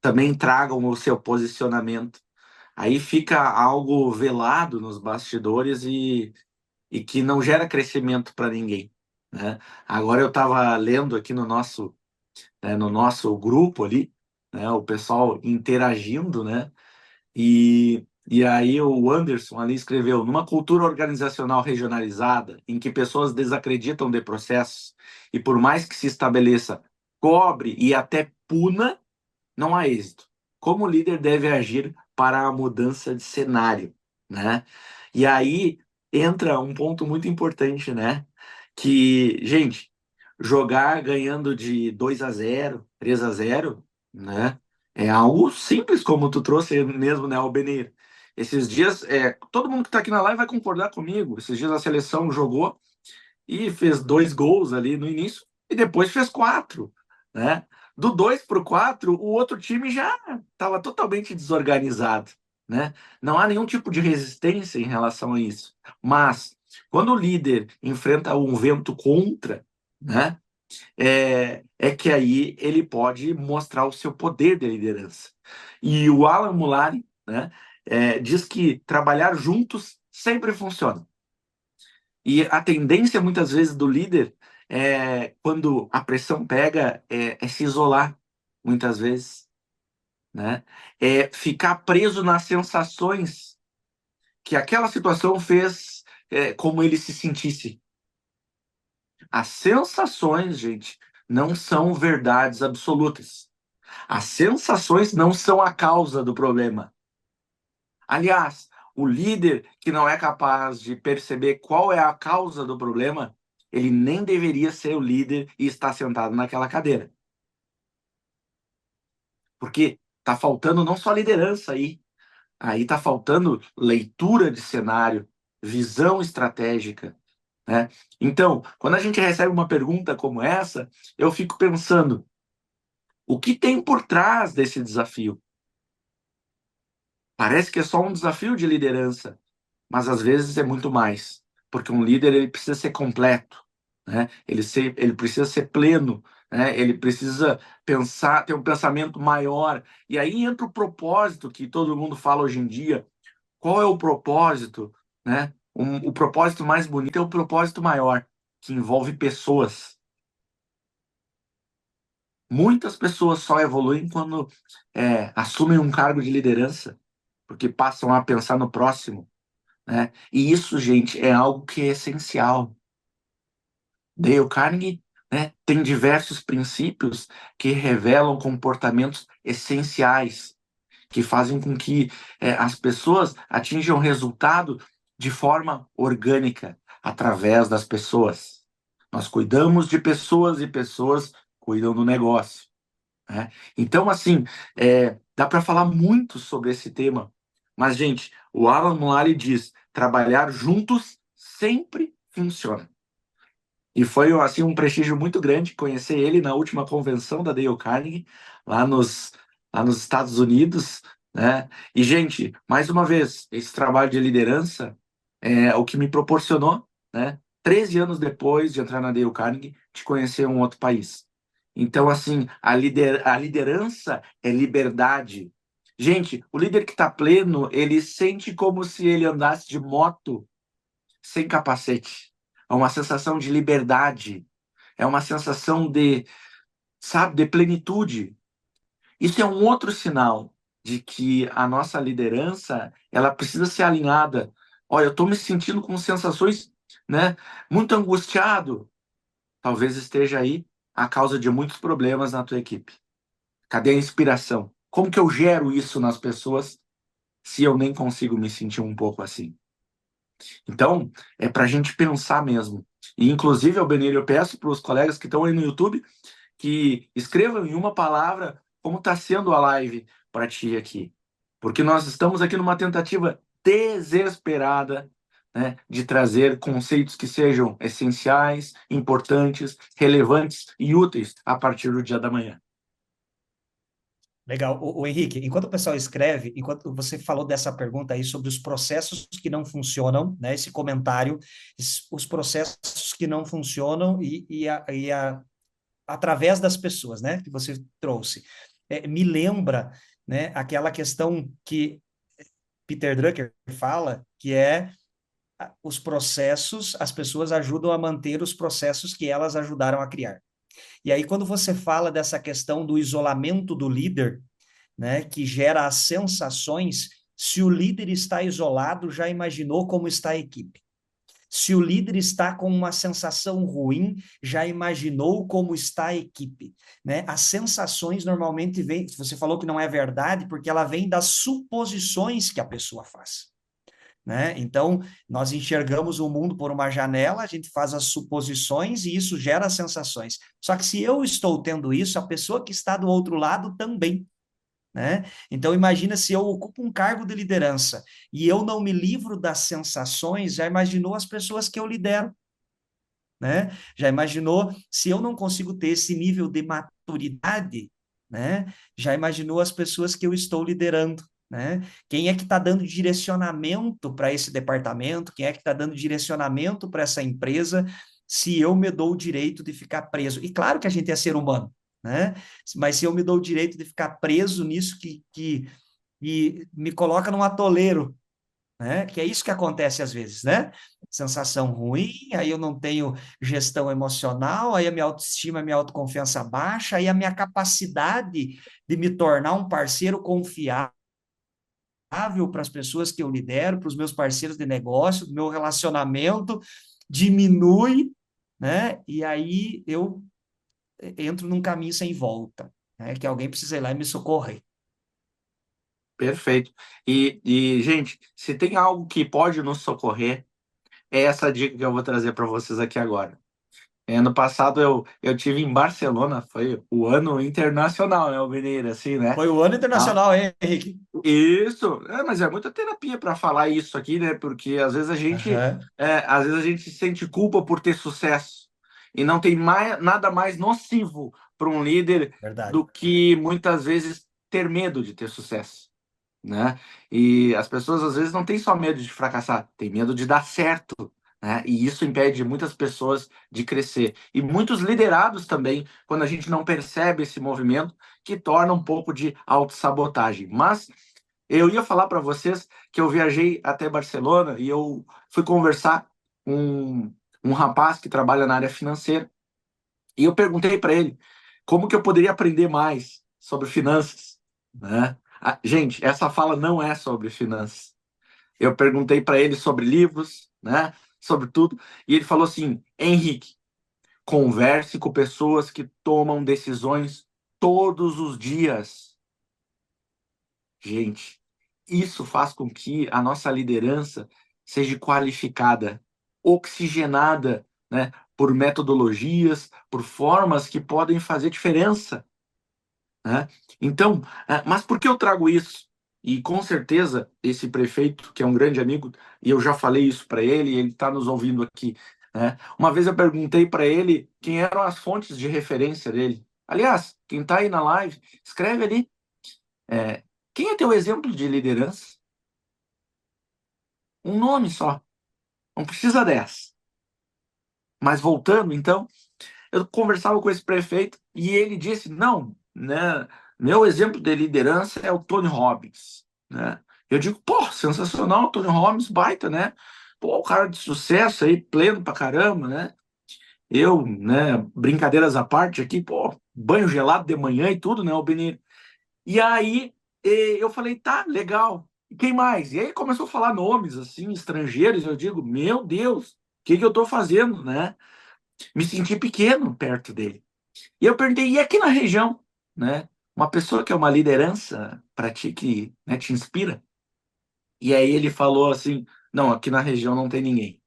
também tragam o seu posicionamento. Aí fica algo velado nos bastidores e que não gera crescimento para ninguém, né? Agora eu estava lendo aqui no nosso grupo ali, né, o pessoal interagindo, né? E aí o Anderson ali escreveu: numa cultura organizacional regionalizada, em que pessoas desacreditam de processos, e por mais que se estabeleça, cobre e até puna, não há êxito. Como o líder deve agir para a mudança de cenário, né? E aí entra um ponto muito importante, né? Que, gente, jogar ganhando de 2-0, 3-0, né? É algo simples, como tu trouxe mesmo, né, Albenir? Esses dias, todo mundo que está aqui na live vai concordar comigo. Esses dias a seleção jogou e fez 2 gols ali no início e depois fez 4, né? Do 2 para o 4, o outro time já estava totalmente desorganizado, né? Não há nenhum tipo de resistência em relação a isso. Mas quando o líder enfrenta um vento contra, né? É que aí ele pode mostrar o seu poder de liderança. E o Alan Mulally, né, diz que trabalhar juntos sempre funciona. E a tendência, muitas vezes, do líder, quando a pressão pega, é se isolar, muitas vezes, né? É ficar preso nas sensações que aquela situação fez, como ele se sentisse. As sensações, gente, não são verdades absolutas. As sensações não são a causa do problema. Aliás, o líder que não é capaz de perceber qual é a causa do problema, ele nem deveria ser o líder e estar sentado naquela cadeira. Porque está faltando não só liderança aí está faltando leitura de cenário, visão estratégica, né? Então, quando a gente recebe uma pergunta como essa, eu fico pensando, o que tem por trás desse desafio? Parece que é só um desafio de liderança, mas às vezes é muito mais, porque um líder ele precisa ser completo, né? Ele precisa ser pleno, né? Ele precisa pensar, ter um pensamento maior. E aí entra o propósito que todo mundo fala hoje em dia. Qual é o propósito, né? O propósito mais bonito é o propósito maior, que envolve pessoas. Muitas pessoas só evoluem quando assumem um cargo de liderança, porque passam a pensar no próximo, né? E isso, gente, é algo que é essencial. Dale Carnegie, né, tem diversos princípios que revelam comportamentos essenciais, que fazem com que as pessoas atinjam resultado de forma orgânica, através das pessoas. Nós cuidamos de pessoas e pessoas cuidam do negócio, né? Então, assim, dá para falar muito sobre esse tema, mas, gente, o Alan Mulally diz: trabalhar juntos sempre funciona. E foi assim um prestígio muito grande conhecer ele na última convenção da Dale Carnegie, lá nos, lá nos Estados Unidos, né? E, gente, mais uma vez, esse trabalho de liderança é o que me proporcionou, né? 13 anos depois de entrar na Dale Carnegie, de conhecer um outro país. Então, assim, a liderança é liberdade. Gente, o líder que está pleno, ele sente como se ele andasse de moto sem capacete. É uma sensação de liberdade. É uma sensação de, sabe, de plenitude. Isso é um outro sinal de que a nossa liderança, ela precisa ser alinhada. Olha, eu estou me sentindo com sensações, né, muito angustiado. Talvez esteja aí a causa de muitos problemas na tua equipe. Cadê a inspiração? Como que eu gero isso nas pessoas se eu nem consigo me sentir um pouco assim? Então, é para a gente pensar mesmo. E, inclusive, Albenir, eu peço para os colegas que estão aí no YouTube que escrevam em uma palavra como está sendo a live para ti aqui. Porque nós estamos aqui numa tentativa desesperada, né, de trazer conceitos que sejam essenciais, importantes, relevantes e úteis a partir do dia da manhã. Legal. O Henrique, enquanto o pessoal escreve, enquanto você falou dessa pergunta aí sobre os processos que não funcionam, né? Esse comentário, os processos que não funcionam através das pessoas, né? Que você trouxe. Me lembra, né? Aquela questão que Peter Drucker fala, que é os processos, as pessoas ajudam a manter os processos que elas ajudaram a criar. E aí, quando você fala dessa questão do isolamento do líder, né, que gera as sensações, se o líder está isolado, já imaginou como está a equipe? Se o líder está com uma sensação ruim, já imaginou como está a equipe, né? As sensações normalmente vêm, você falou que não é verdade, porque ela vem das suposições que a pessoa faz. Né? Então, nós enxergamos o mundo por uma janela, a gente faz as suposições e isso gera sensações. Só que se eu estou tendo isso, a pessoa que está do outro lado também. Né? Então, imagina se eu ocupo um cargo de liderança e eu não me livro das sensações, já imaginou as pessoas que eu lidero? Né? Já imaginou se eu não consigo ter esse nível de maturidade, né? Já imaginou as pessoas que eu estou liderando, né? Quem é que está dando direcionamento para esse departamento? Quem é que está dando direcionamento para essa empresa? Se eu me dou o direito de ficar preso? E claro que a gente é ser humano, né? Mas se eu me dou o direito de ficar preso nisso que me coloca num atoleiro, né? Que é isso que acontece às vezes, né? Sensação ruim, aí eu não tenho gestão emocional, aí a minha autoestima, a minha autoconfiança baixa, aí a minha capacidade de me tornar um parceiro confiável para as pessoas que eu lidero, para os meus parceiros de negócio, do meu relacionamento diminui, né? E aí eu entro num caminho sem volta, né? Que alguém precisa ir lá e me socorrer. Perfeito. Gente, se tem algo que pode nos socorrer, é essa dica que eu vou trazer para vocês aqui agora. No passado eu tive em Barcelona, foi o ano internacional, né, o Mineiro, assim, né? Foi o ano Ah, internacional, hein, Henrique? isso, mas é muita terapia para falar isso aqui, né? Porque Aham, às vezes a gente sente culpa por ter sucesso e não tem nada mais nocivo para um líder verdade. do que muitas vezes ter medo de ter sucesso, né? E as pessoas às vezes não têm só medo de fracassar, têm medo de dar certo, né? E isso impede muitas pessoas de crescer. E muitos liderados também, quando a gente não percebe esse movimento, que torna um pouco de autossabotagem. Mas eu ia falar para vocês que eu viajei até Barcelona e eu fui conversar com um rapaz que trabalha na área financeira. E eu perguntei para ele como que eu poderia aprender mais sobre finanças, né? Gente, essa fala não é sobre finanças. Eu perguntei para ele sobre livros, né? Sobre tudo, e ele falou assim: Henrique, converse com pessoas que tomam decisões todos os dias. Gente, isso faz com que a nossa liderança seja qualificada, oxigenada, né, por metodologias, por formas que podem fazer diferença, né? Então, mas por que eu trago isso? E com certeza esse prefeito, que é um grande amigo, e eu já falei isso para ele, e ele está nos ouvindo aqui, né? Uma vez eu perguntei para ele quem eram as fontes de referência dele. Aliás, quem está aí na live, escreve ali. Quem é teu exemplo de liderança? Um nome só. Não precisa 10. Mas voltando, então, eu conversava com esse prefeito e ele disse: não, né? Meu exemplo de liderança é o Tony Robbins, né? Eu digo: pô, sensacional, Tony Robbins, baita, né? Pô, o cara de sucesso aí, pleno pra caramba, né? Eu, né, brincadeiras à parte aqui, pô, banho gelado de manhã e tudo, né, o Benito? E aí eu falei: tá, legal. E quem mais? E aí começou a falar nomes, assim, estrangeiros. Eu digo: meu Deus, o que que eu tô fazendo, né? Me senti pequeno perto dele. E eu perguntei: e aqui na região, né? Uma pessoa que é uma liderança para ti, que, né, te inspira? E aí ele falou assim: não, aqui na região não tem ninguém.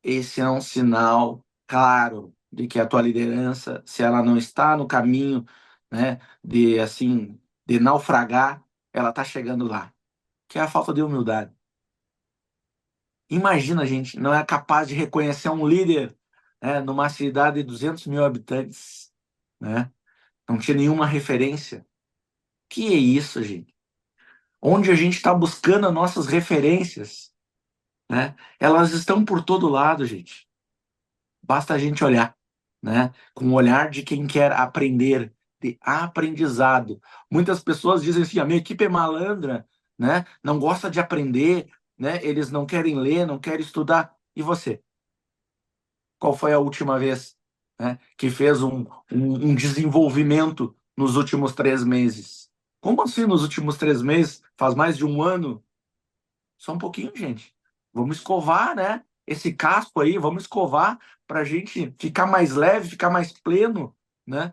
Esse é um sinal claro de que a tua liderança, se ela não está no caminho, né, de assim, de naufragar, ela está chegando lá, que é a falta de humildade. Imagina, gente, não é capaz de reconhecer um líder, né, numa cidade de 200 mil habitantes, né? Não tinha nenhuma referência. Que é isso, gente? Onde a gente está buscando as nossas referências, né? Elas estão por todo lado, gente. Basta a gente olhar, né? Com o olhar de quem quer aprender, de aprendizado. Muitas pessoas dizem assim: a minha equipe é malandra, né? Não gosta de aprender, né? Eles não querem ler, não querem estudar. E você? Qual foi a última vez, né, que fez um desenvolvimento nos últimos 3 meses? Como assim nos últimos 3 meses? Faz mais de um ano? Só um pouquinho, gente. Vamos escovar, né? Esse casco aí, vamos escovar para a gente ficar mais leve, ficar mais pleno, né?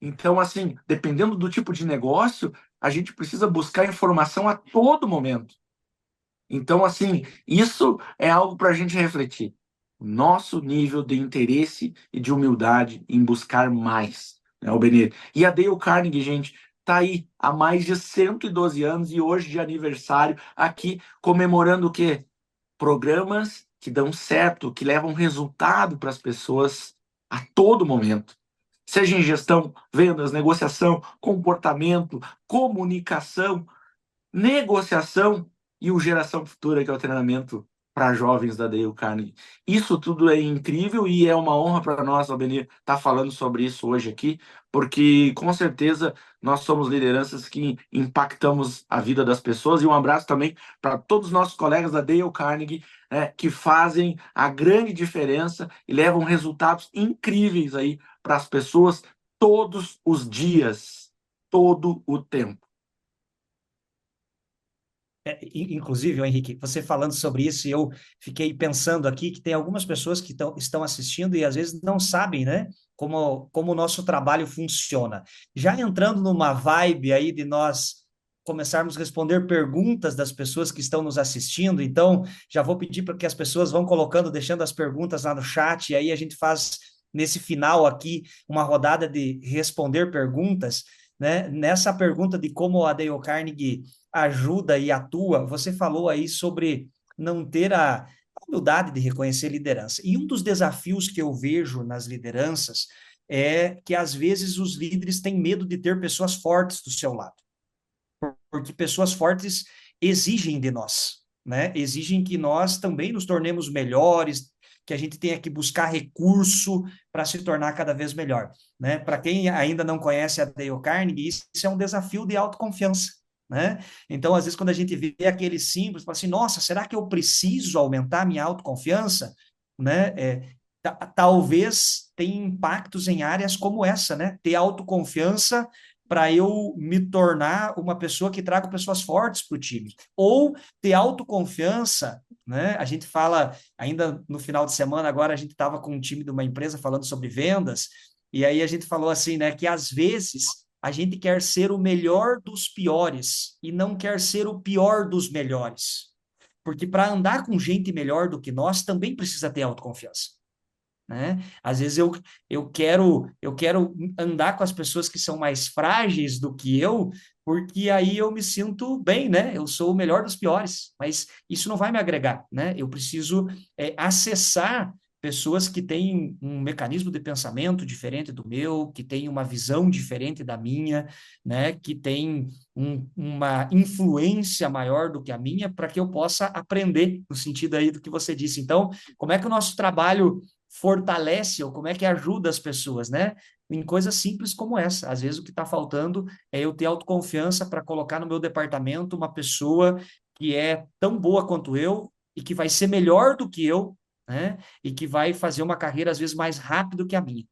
Então, assim, dependendo do tipo de negócio, a gente precisa buscar informação a todo momento. Então, assim, isso é algo para a gente refletir. Nosso nível de interesse e de humildade em buscar mais, né, o Benê? E a Dale Carnegie, gente, tá aí há mais de 112 anos e hoje de aniversário aqui comemorando o quê? Programas que dão certo, que levam resultado para as pessoas a todo momento. Seja em gestão, vendas, negociação, comportamento, comunicação, negociação e o Geração Futura, que é o treinamento para jovens da Dale Carnegie. Isso tudo é incrível e é uma honra para nós, Albenir, estar falando sobre isso hoje aqui, porque com certeza nós somos lideranças que impactamos a vida das pessoas. E um abraço também para todos os nossos colegas da Dale Carnegie, né, que fazem a grande diferença e levam resultados incríveis aí para as pessoas todos os dias, todo o tempo. Inclusive, Henrique, você falando sobre isso, eu fiquei pensando aqui que tem algumas pessoas que estão assistindo e às vezes não sabem, né, como o nosso trabalho funciona. Já entrando numa vibe aí de nós começarmos a responder perguntas das pessoas que estão nos assistindo, então já vou pedir para que as pessoas vão colocando, deixando as perguntas lá no chat, e aí a gente faz nesse final aqui uma rodada de responder perguntas, né? Nessa pergunta de como a Dale Carnegie ajuda e atua, você falou aí sobre não ter a humildade de reconhecer liderança. E um dos desafios que eu vejo nas lideranças é que, às vezes, os líderes têm medo de ter pessoas fortes do seu lado, porque pessoas fortes exigem de nós, né? Exigem que nós também nos tornemos melhores, que a gente tenha que buscar recurso para se tornar cada vez melhor, né? Para quem ainda não conhece a Dale Carnegie, isso é um desafio de autoconfiança, né? Então, às vezes, quando a gente vê aqueles símbolos, fala assim, nossa, será que eu preciso aumentar minha autoconfiança? Né? Talvez tenha impactos em áreas como essa, né? Ter autoconfiança para eu me tornar uma pessoa que traga pessoas fortes para o time. Ou ter autoconfiança, né? A gente fala, ainda no final de semana, agora a gente estava com um time de uma empresa falando sobre vendas, e aí a gente falou assim, né, que às vezes a gente quer ser o melhor dos piores e não quer ser o pior dos melhores. Porque para andar com gente melhor do que nós, também precisa ter autoconfiança, né? Às vezes eu quero andar com as pessoas que são mais frágeis do que eu, porque aí eu me sinto bem, né? Eu sou o melhor dos piores, mas isso não vai me agregar, né? Eu preciso acessar pessoas que têm um mecanismo de pensamento diferente do meu, que têm uma visão diferente da minha, né? Que têm uma influência maior do que a minha, para que eu possa aprender, no sentido aí do que você disse. Então, como é que o nosso trabalho fortalece ou como é que ajuda as pessoas, né? Em coisas simples como essa. Às vezes o que está faltando é eu ter autoconfiança para colocar no meu departamento uma pessoa que é tão boa quanto eu e que vai ser melhor do que eu, né? E que vai fazer uma carreira às vezes mais rápido que a minha.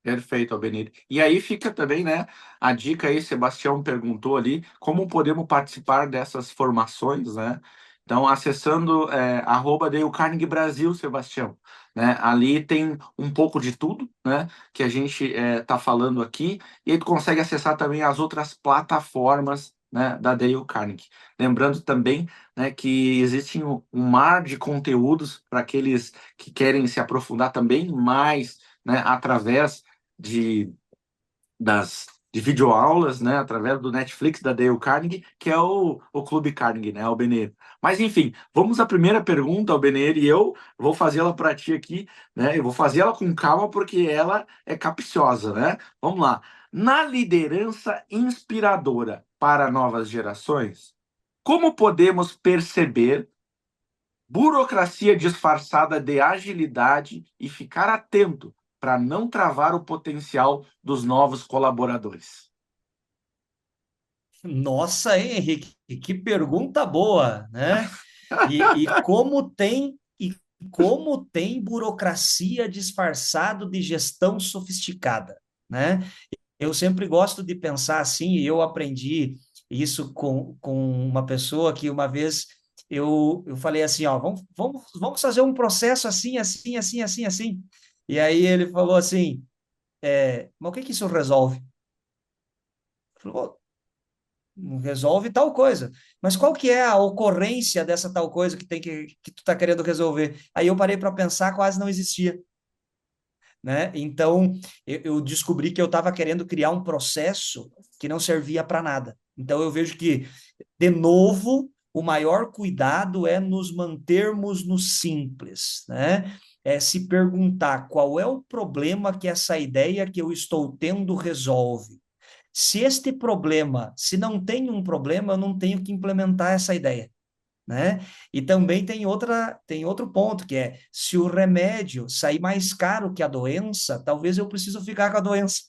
Perfeito, Albenir. E aí fica também, né, a dica aí, Sebastião perguntou ali, como podemos participar dessas formações, né? Então, acessando @Dale Carnegie Brasil, Sebastião, né? Ali tem um pouco de tudo, né, que a gente está falando aqui, e aí tu consegue acessar também as outras plataformas, né, da Dale Carnegie. Lembrando também, né, que existe um mar de conteúdos para aqueles que querem se aprofundar também mais, né, através de, de videoaulas, né, através do Netflix da Dale Carnegie, que é o Clube Carnegie, né, Albenir. Mas, enfim, vamos à primeira pergunta, Albenir, e eu vou fazê-la para ti aqui, né, eu vou fazê-la com calma porque ela é capciosa, né? Vamos lá. Na liderança inspiradora para novas gerações, como podemos perceber burocracia disfarçada de agilidade e ficar atento para não travar o potencial dos novos colaboradores? Nossa, hein, Henrique, que pergunta boa, né? E como tem burocracia disfarçado de gestão sofisticada, né? Eu sempre gosto de pensar assim, e eu aprendi isso com uma pessoa que uma vez eu falei assim, ó, vamos fazer um processo assim, assim, assim, assim, assim. E aí ele falou assim, mas o que que isso resolve? Falou, resolve tal coisa. Mas qual que é a ocorrência dessa tal coisa que tu está querendo resolver? Aí eu parei para pensar, quase não existia, né? Então eu descobri que eu estava querendo criar um processo que não servia para nada. Então eu vejo que, de novo, o maior cuidado é nos mantermos no simples, né? É se perguntar qual é o problema que essa ideia que eu estou tendo resolve. Se não tem um problema, eu não tenho que implementar essa ideia, né? E também tem outro ponto, que é, se o remédio sair mais caro que a doença, talvez eu preciso ficar com a doença,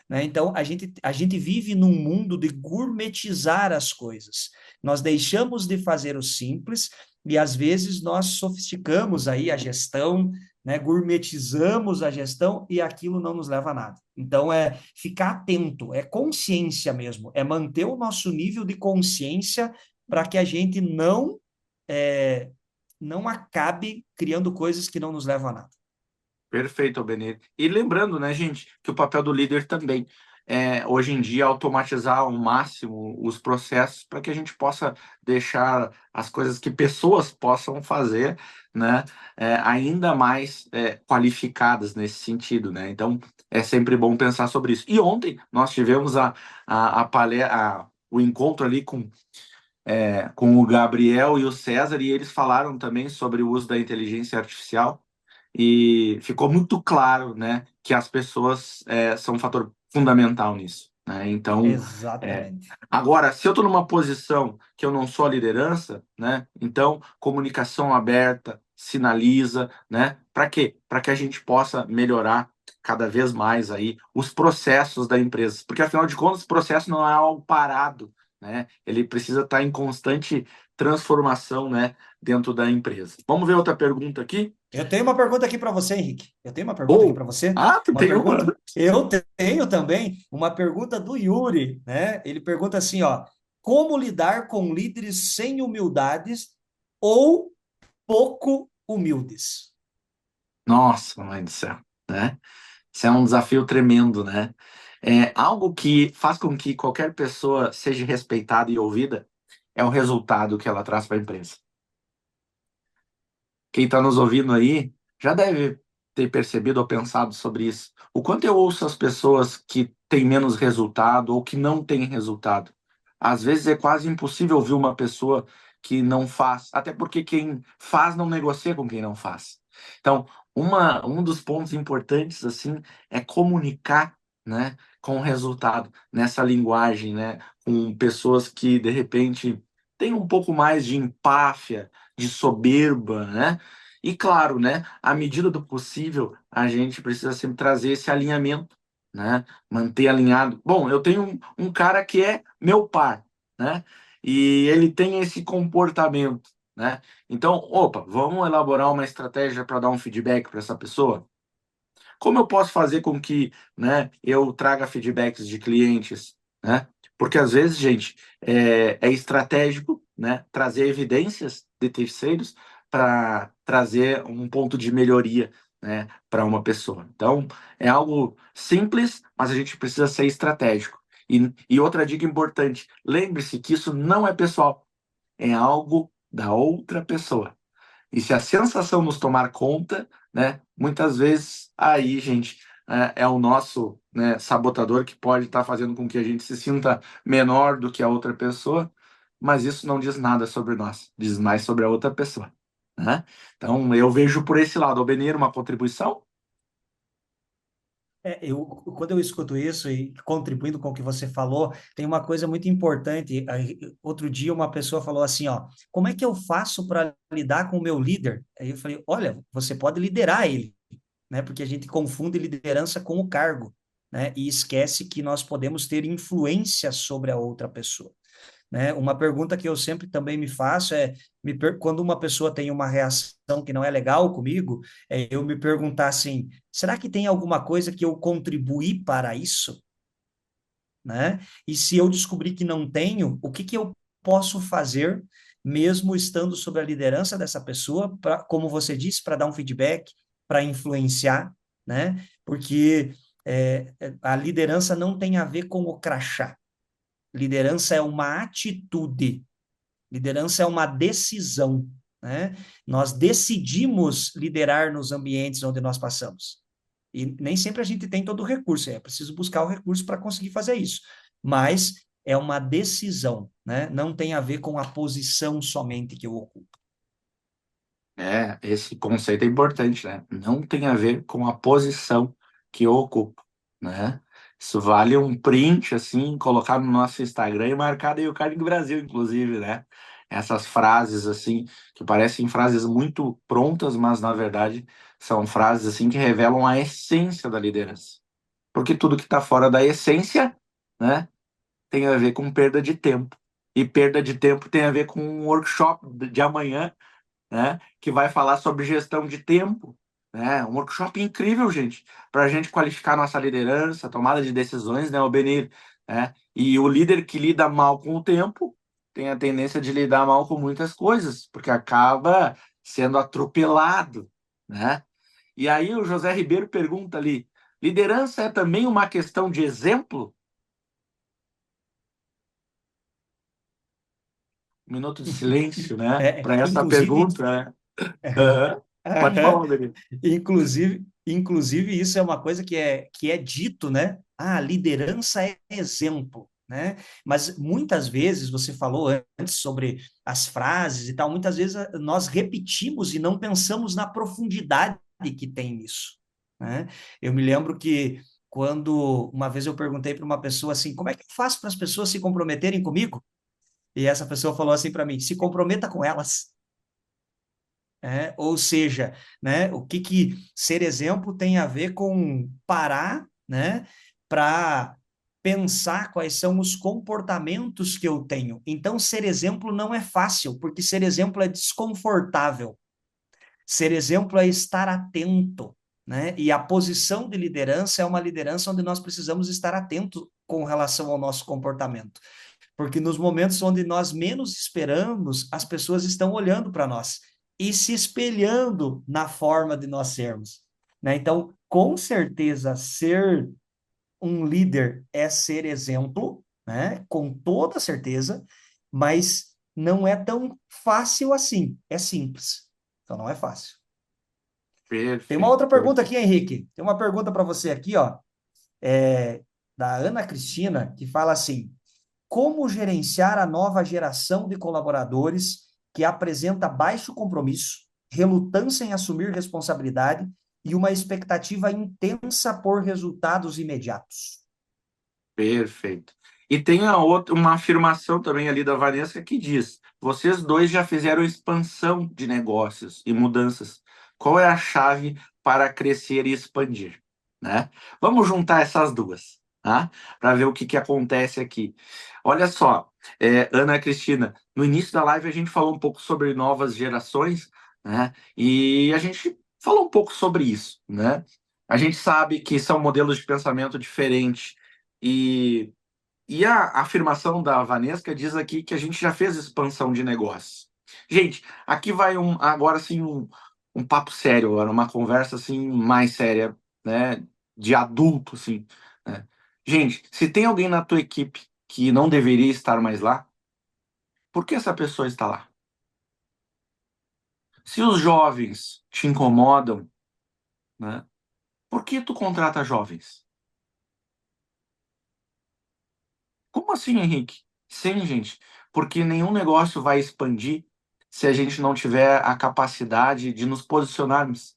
né? Então, a gente vive num mundo de gourmetizar as coisas. Nós deixamos de fazer o simples e, às vezes, nós sofisticamos aí a gestão, né? Gourmetizamos a gestão e aquilo não nos leva a nada. Então, é ficar atento, é consciência mesmo, é manter o nosso nível de consciência para que a gente é, não acabe criando coisas que não nos levam a nada. Perfeito, Benê. E lembrando, né, gente, que o papel do líder também é, hoje em dia, automatizar ao máximo os processos para que a gente possa deixar as coisas que pessoas possam fazer, né, ainda mais qualificadas nesse sentido, né? Então, é sempre bom pensar sobre isso. E ontem nós tivemos o encontro ali com o Gabriel e o César, e eles falaram também sobre o uso da inteligência artificial e ficou muito claro, né, que as pessoas são um fator fundamental nisso, né? Então, é, Exatamente. agora, se eu estou numa posição que eu não sou a liderança, né, então comunicação aberta, sinaliza, né, para quê? Para que a gente possa melhorar cada vez mais aí os processos da empresa, porque afinal de contas, o processo não é algo parado, né? Ele precisa estar em constante transformação, né, dentro da empresa. Vamos ver outra pergunta aqui? Eu tenho uma pergunta aqui para você, Henrique. Eu tenho uma pergunta aqui Ou, para você. tu Uma tem uma? pergunta. Eu tenho também uma pergunta do Yuri, né? Ele pergunta assim, ó: como lidar com líderes sem humildades ou pouco humildes? Nossa, mãe do céu, né? Isso é um desafio tremendo, né? É algo que faz com que qualquer pessoa seja respeitada e ouvida é o resultado que ela traz para a empresa. Quem está nos ouvindo aí já deve ter percebido ou pensado sobre isso. O quanto eu ouço as pessoas que têm menos resultado ou que não têm resultado. Às vezes é quase impossível ouvir uma pessoa que não faz, até porque quem faz não negocia com quem não faz. Então, um dos pontos importantes, assim, é comunicar, né, com o resultado, nessa linguagem, né, com pessoas que, de repente, têm um pouco mais de empáfia, de soberba, né? E, claro, né, à medida do possível, a gente precisa sempre trazer esse alinhamento, né? Manter alinhado. Bom, eu tenho um cara que é meu par, né? E ele tem esse comportamento, né? Então, opa, vamos elaborar uma estratégia para dar um feedback para essa pessoa? Como eu posso fazer com que, né, eu traga feedbacks de clientes, né? Porque às vezes, gente, é estratégico, né, trazer evidências de terceiros para trazer um ponto de melhoria, né, para uma pessoa. Então, é algo simples, mas a gente precisa ser estratégico. E outra dica importante: lembre-se que isso não é pessoal, é algo da outra pessoa. E se a sensação nos tomar conta, né, muitas vezes aí, gente, é o nosso, né, sabotador que pode estar fazendo com que a gente se sinta menor do que a outra pessoa, mas isso não diz nada sobre nós, diz mais sobre a outra pessoa, né? Então, eu vejo por esse lado, Albenir, uma contribuição? Quando eu escuto isso e contribuindo com o que você falou, tem uma coisa muito importante. Outro dia uma pessoa falou assim, ó, como é que eu faço para lidar com o meu líder? Aí eu falei, olha, você pode liderar ele, né? Porque a gente confunde liderança com o cargo, né? E esquece que nós podemos ter influência sobre a outra pessoa, né? Uma pergunta que eu sempre também me faço é, quando uma pessoa tem uma reação que não é legal comigo, eu me perguntar assim, será que tem alguma coisa que eu contribuí para isso? Né? E se eu descobrir que não tenho, o que que eu posso fazer, mesmo estando sob a liderança dessa pessoa, como você disse, para dar um feedback, para influenciar, né? Porque a liderança não tem a ver com o crachá. Liderança é uma atitude. Liderança é uma decisão, né? Nós decidimos liderar nos ambientes onde nós passamos. E nem sempre a gente tem todo o recurso, é preciso buscar o recurso para conseguir fazer isso. Mas é uma decisão, né? Não tem a ver com a posição somente que eu ocupo. Esse conceito é importante, né? Não tem a ver com a posição que eu ocupo, né? Isso vale um print, assim, colocar no nosso Instagram e marcar daí o Carne do Brasil, inclusive, né? Essas frases, assim, que parecem frases muito prontas, mas, na verdade, são frases, assim, que revelam a essência da liderança. Porque tudo que está fora da essência, né, tem a ver com perda de tempo. E perda de tempo tem a ver com um workshop de amanhã, né, que vai falar sobre gestão de tempo, né? Um workshop incrível, gente, para a gente qualificar nossa liderança, tomada de decisões, né, o Benir, né? E o líder que lida mal com o tempo tem a tendência de lidar mal com muitas coisas, porque acaba sendo atropelado, né? E aí o José Ribeiro pergunta ali: liderança é também uma questão de exemplo? Um minuto de silêncio, né? Para essa Inclusive, pergunta, né? Aham. Pode falar, Benir. inclusive, isso é uma coisa que é dito, né? Ah, liderança é exemplo, né? Mas muitas vezes, você falou antes sobre as frases e tal, muitas vezes nós repetimos e não pensamos na profundidade que tem nisso, né? Eu me lembro que quando uma vez eu perguntei para uma pessoa assim, como é que eu faço para as pessoas se comprometerem comigo? E essa pessoa falou assim para mim, se comprometa com elas. Ou seja, né, o que que ser exemplo tem a ver com parar, né, para pensar quais são os comportamentos que eu tenho. Então, ser exemplo não é fácil, porque ser exemplo é desconfortável. Ser exemplo é estar atento, né? E a posição de liderança é uma liderança onde nós precisamos estar atentos com relação ao nosso comportamento. Porque nos momentos onde nós menos esperamos, as pessoas estão olhando para nós e se espelhando na forma de nós sermos, né? Então, com certeza, ser um líder é ser exemplo, né? Com toda certeza, mas não é tão fácil assim. É simples, então não é fácil. Tem uma Perfeito, outra pergunta perfeito. aqui, Henrique. Tem uma pergunta para você aqui, ó, da Ana Cristina, que fala assim: como gerenciar a nova geração de colaboradores que apresenta baixo compromisso relutância em assumir responsabilidade e uma expectativa intensa por resultados imediatos. Perfeito. E tem a outra, uma afirmação também ali da Vanessa que diz: vocês dois já fizeram expansão de negócios e mudanças. Qual é a chave para crescer e expandir? Né? Vamos juntar essas duas, tá? Para ver o que acontece aqui. Olha só, Ana Cristina, no início da live a gente falou um pouco sobre novas gerações, né? E a gente falou um pouco sobre isso, né? A gente sabe que são modelos de pensamento diferentes e, e a afirmação da Vanesca diz aqui que a gente já fez expansão de negócios. Gente, aqui vai agora assim um papo sério, agora, uma conversa assim mais séria, né, de adulto assim, né? Gente, se tem alguém na tua equipe que não deveria estar mais lá, por que essa pessoa está lá? Se os jovens te incomodam, né, por que tu contrata jovens? Como assim, Henrique? Sim, gente, porque nenhum negócio vai expandir se a gente não tiver a capacidade de nos posicionarmos,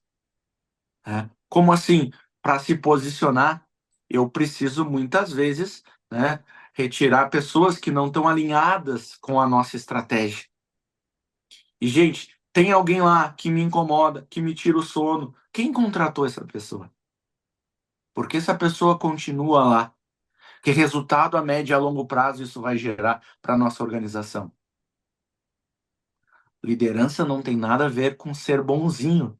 né? Como assim? Para se posicionar, eu preciso muitas vezes, né, retirar pessoas que não estão alinhadas com a nossa estratégia. E, gente, tem alguém lá que me incomoda, que me tira o sono. Quem contratou essa pessoa? Porque essa pessoa continua lá. Que resultado a médio e a longo prazo isso vai gerar para a nossa organização? Liderança não tem nada a ver com ser bonzinho.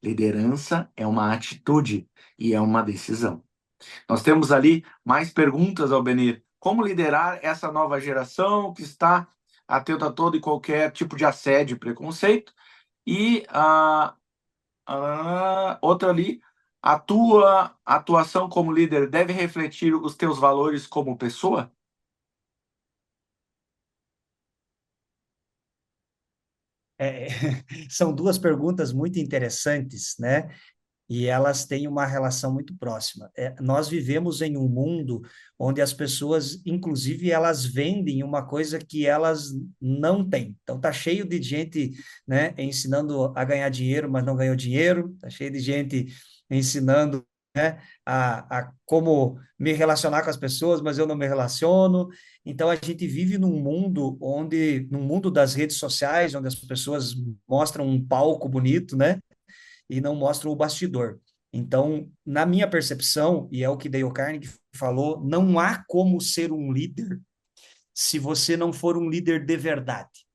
Liderança é uma atitude e é uma decisão. Nós temos ali mais perguntas, Albenir. Como liderar essa nova geração que está atenta a todo e qualquer tipo de assédio e preconceito? E outra ali, a tua atuação como líder deve refletir os teus valores como pessoa? É, são duas perguntas muito interessantes, né? E elas têm uma relação muito próxima. Nós vivemos em um mundo onde as pessoas, inclusive, elas vendem uma coisa que elas não têm. Então, tá cheio de gente, né, ensinando a ganhar dinheiro, mas não ganhou dinheiro. Tá cheio de gente ensinando, né, a como me relacionar com as pessoas, mas eu não me relaciono. Então, a gente vive num mundo onde, no mundo das redes sociais, onde as pessoas mostram um palco bonito, né? E não mostram o bastidor. Então, na minha percepção, e é o que Dale Carnegie falou, não há como ser um líder se você não for um líder de verdade.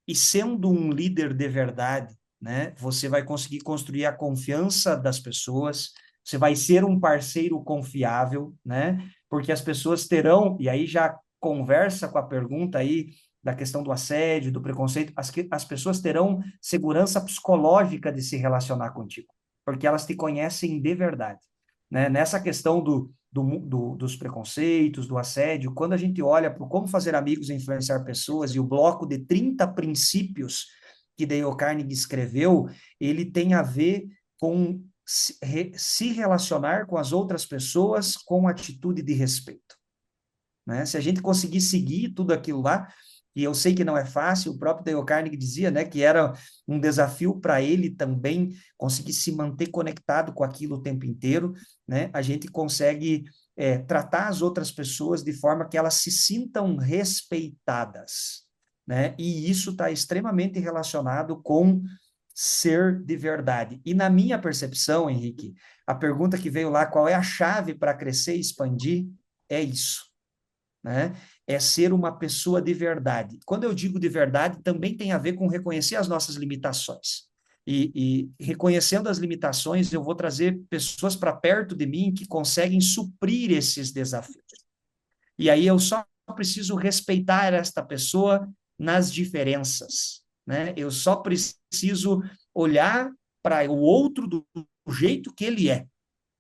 E sendo um líder de verdade, né, você vai conseguir construir a confiança das pessoas, você vai ser um parceiro confiável, né? Porque as pessoas terão, e aí já conversa com a pergunta aí da questão do assédio, do preconceito, as pessoas terão segurança psicológica de se relacionar contigo, porque elas te conhecem de verdade, né? Nessa questão dos preconceitos, do assédio, quando a gente olha para como fazer amigos e influenciar pessoas e o bloco de 30 princípios que Dale Carnegie escreveu, ele tem a ver com se relacionar com as outras pessoas com atitude de respeito, né? Se a gente conseguir seguir tudo aquilo lá, e eu sei que não é fácil, o próprio Dale Carnegie dizia, né, que era um desafio para ele também conseguir se manter conectado com aquilo o tempo inteiro, né? A gente consegue tratar as outras pessoas de forma que elas se sintam respeitadas, né? E isso está extremamente relacionado com ser de verdade. E na minha percepção, Henrique, a pergunta que veio lá, qual é a chave para crescer e expandir? É isso, né? É ser uma pessoa de verdade. Quando eu digo de verdade, também tem a ver com reconhecer as nossas limitações. E reconhecendo as limitações, eu vou trazer pessoas para perto de mim que conseguem suprir esses desafios. E aí eu só preciso respeitar esta pessoa nas diferenças, né? Eu só preciso olhar para o outro do jeito que ele é,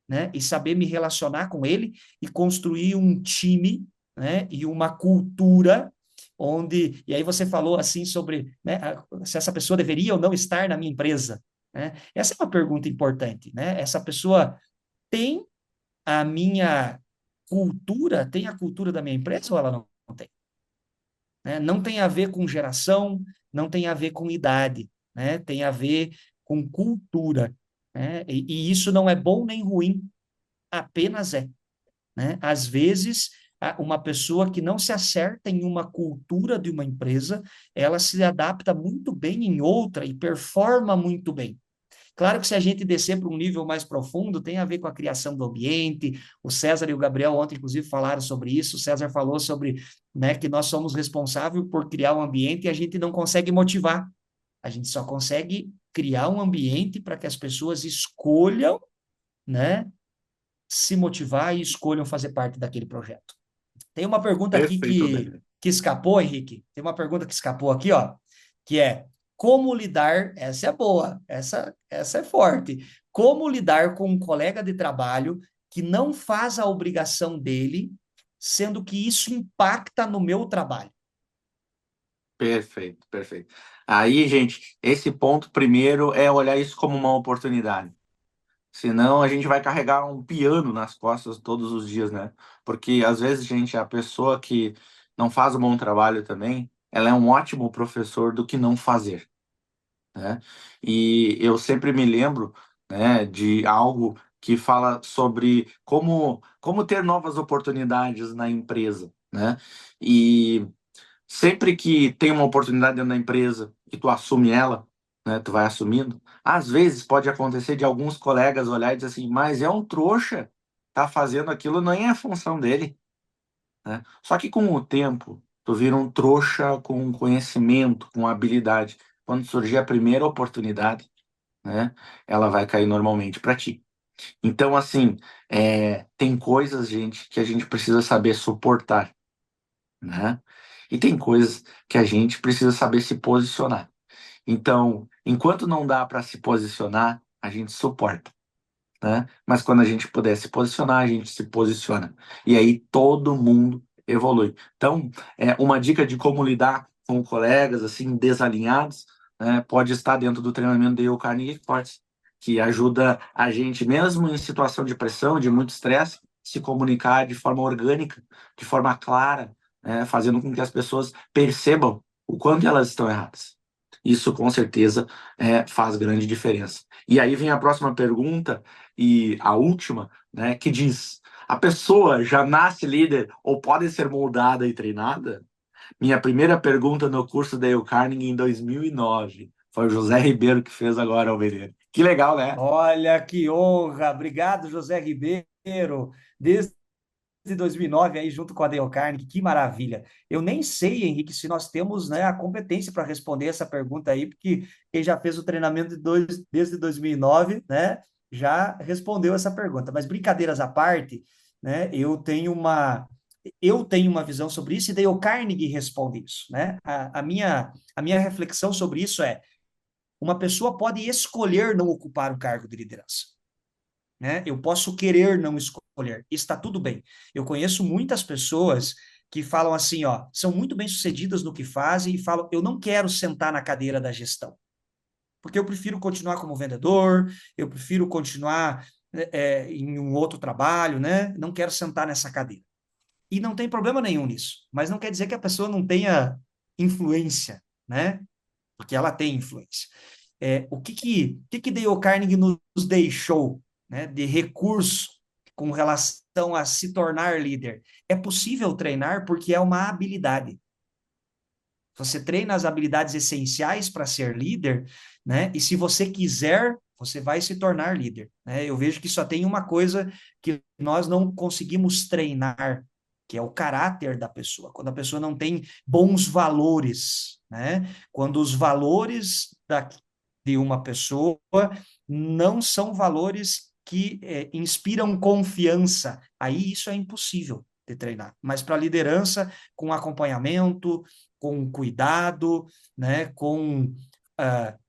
né? E saber me relacionar com ele e construir um time, né? E uma cultura onde, e aí você falou assim sobre, né, se essa pessoa deveria ou não estar na minha empresa, né? Essa é uma pergunta importante, né? Essa pessoa tem a minha cultura, tem a cultura da minha empresa ou ela não tem? Né? Não tem a ver com geração, não tem a ver com idade. né? Tem a ver com cultura, né? E isso não é bom nem ruim, apenas é, né? Às vezes, uma pessoa que não se acerta em uma cultura de uma empresa, ela se adapta muito bem em outra e performa muito bem. Claro que se a gente descer para um nível mais profundo, tem a ver com a criação do ambiente. O César e o Gabriel ontem, inclusive, falaram sobre isso. O César falou sobre, né, que nós somos responsáveis por criar um ambiente e a gente não consegue motivar. A gente só consegue criar um ambiente para que as pessoas escolham, né, se motivar e escolham fazer parte daquele projeto. Tem uma pergunta aqui Perfeito, que escapou, Henrique. Tem uma pergunta que escapou aqui, ó, que é como lidar, essa é boa, essa é forte. Como lidar com um colega de trabalho que não faz a obrigação dele, sendo que isso impacta no meu trabalho? perfeito, perfeito. Aí, gente, esse ponto primeiro é olhar isso como uma oportunidade. Senão a gente vai carregar um piano nas costas todos os dias, né? Porque às vezes, gente, a pessoa que não faz um bom trabalho também, ela é um ótimo professor do que não fazer, né? E eu sempre me lembro, né, de algo que fala sobre como ter novas oportunidades na empresa, né? E sempre que tem uma oportunidade dentro da empresa e tu assume ela, né, tu vai assumindo, às vezes pode acontecer de alguns colegas olhar e dizer assim, mas é um trouxa, tá fazendo aquilo, nem é a função dele, né? Só que com o tempo, tu vira um trouxa com conhecimento, com habilidade. Quando surgir a primeira oportunidade, né, ela vai cair normalmente para ti. Então, assim, tem coisas, gente, que a gente precisa saber suportar, né? E tem coisas que a gente precisa saber se posicionar. Então, enquanto não dá para se posicionar, a gente suporta, né? Mas quando a gente puder se posicionar, a gente se posiciona. E aí todo mundo evolui. Então, uma dica de como lidar com colegas assim desalinhados, né, pode estar dentro do treinamento de Dale Carnegie Force, que ajuda a gente, mesmo em situação de pressão, de muito estresse, se comunicar de forma orgânica, de forma clara, né, fazendo com que as pessoas percebam o quanto elas estão erradas. Isso com certeza faz grande diferença. E aí vem a próxima pergunta e a última, né, que diz: a pessoa já nasce líder ou pode ser moldada e treinada? Minha primeira pergunta no curso da Dale Carnegie em 2009. Foi o José Ribeiro que fez agora, Alberino. Que legal, né? Olha que honra! Obrigado, José Ribeiro. Desde 2009 aí junto com a Dale Carnegie, que maravilha. Eu nem sei, Henrique, se nós temos, né, a competência para responder essa pergunta aí, porque quem já fez o treinamento desde 2009, né, já respondeu essa pergunta. Mas brincadeiras à parte, né, eu tenho uma visão sobre isso e Dale Carnegie responde isso, né? A minha reflexão sobre isso é: uma pessoa pode escolher não ocupar o cargo de liderança, né? Eu posso querer não escolher, está tudo bem. Eu conheço muitas pessoas que falam assim, ó, são muito bem-sucedidas no que fazem e falam, eu não quero sentar na cadeira da gestão, porque eu prefiro continuar como vendedor, eu prefiro continuar em um outro trabalho, né? Não quero sentar nessa cadeira. E não tem problema nenhum nisso, mas não quer dizer que a pessoa não tenha influência, né? Porque ela tem influência. O que Dale Carnegie nos deixou, né, de recurso com relação a se tornar líder? É possível treinar porque é uma habilidade. Você treina as habilidades essenciais para ser líder, né? E se você quiser, você vai se tornar líder, né? Eu vejo que só tem uma coisa que nós não conseguimos treinar, que é o caráter da pessoa. Quando a pessoa não tem bons valores, né? Quando os valores de uma pessoa não são valores que inspiram confiança, aí isso é impossível de treinar. Mas para liderança, com acompanhamento, com cuidado, né, com uh,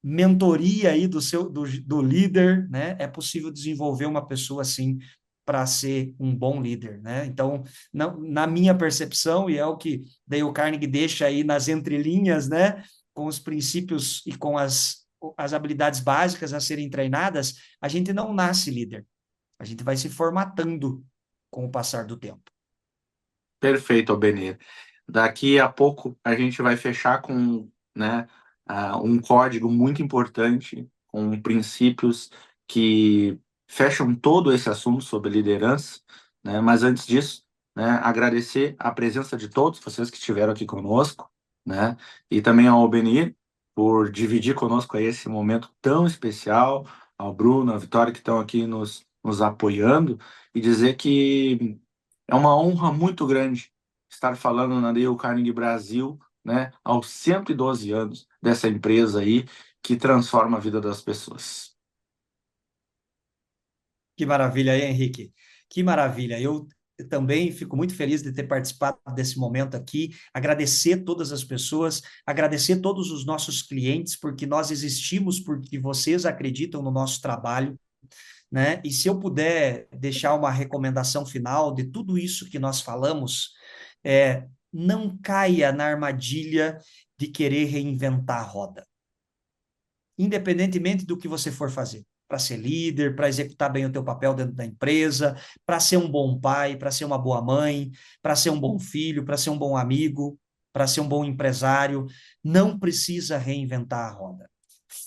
mentoria aí do líder, né, é possível desenvolver uma pessoa assim para ser um bom líder, né? Então, na minha percepção, e é o que Dale Carnegie deixa aí nas entrelinhas, né, com os princípios e com as habilidades básicas a serem treinadas, a gente não nasce líder, a gente vai se formatando com o passar do tempo. Perfeito, Albenir. Daqui a pouco a gente vai fechar com, né, um código muito importante, com princípios que fecham todo esse assunto sobre liderança, né? Mas antes disso, né, agradecer a presença de todos vocês que estiveram aqui conosco, né? E também ao Benir por dividir conosco aí esse momento tão especial, ao Bruno, à Vitória, que estão aqui nos apoiando, e dizer que é uma honra muito grande estar falando na Dale Carnegie Brasil, né, aos 112 anos dessa empresa aí que transforma a vida das pessoas. Que maravilha aí, Henrique. Que maravilha. Eu também fico muito feliz de ter participado desse momento aqui. Agradecer todas as pessoas, agradecer todos os nossos clientes, porque nós existimos porque vocês acreditam no nosso trabalho, né? E se eu puder deixar uma recomendação final de tudo isso que nós falamos, não caia na armadilha de querer reinventar a roda, independentemente do que você for fazer, para ser líder, para executar bem o teu papel dentro da empresa, para ser um bom pai, para ser uma boa mãe, para ser um bom filho, para ser um bom amigo, para ser um bom empresário, não precisa reinventar a roda.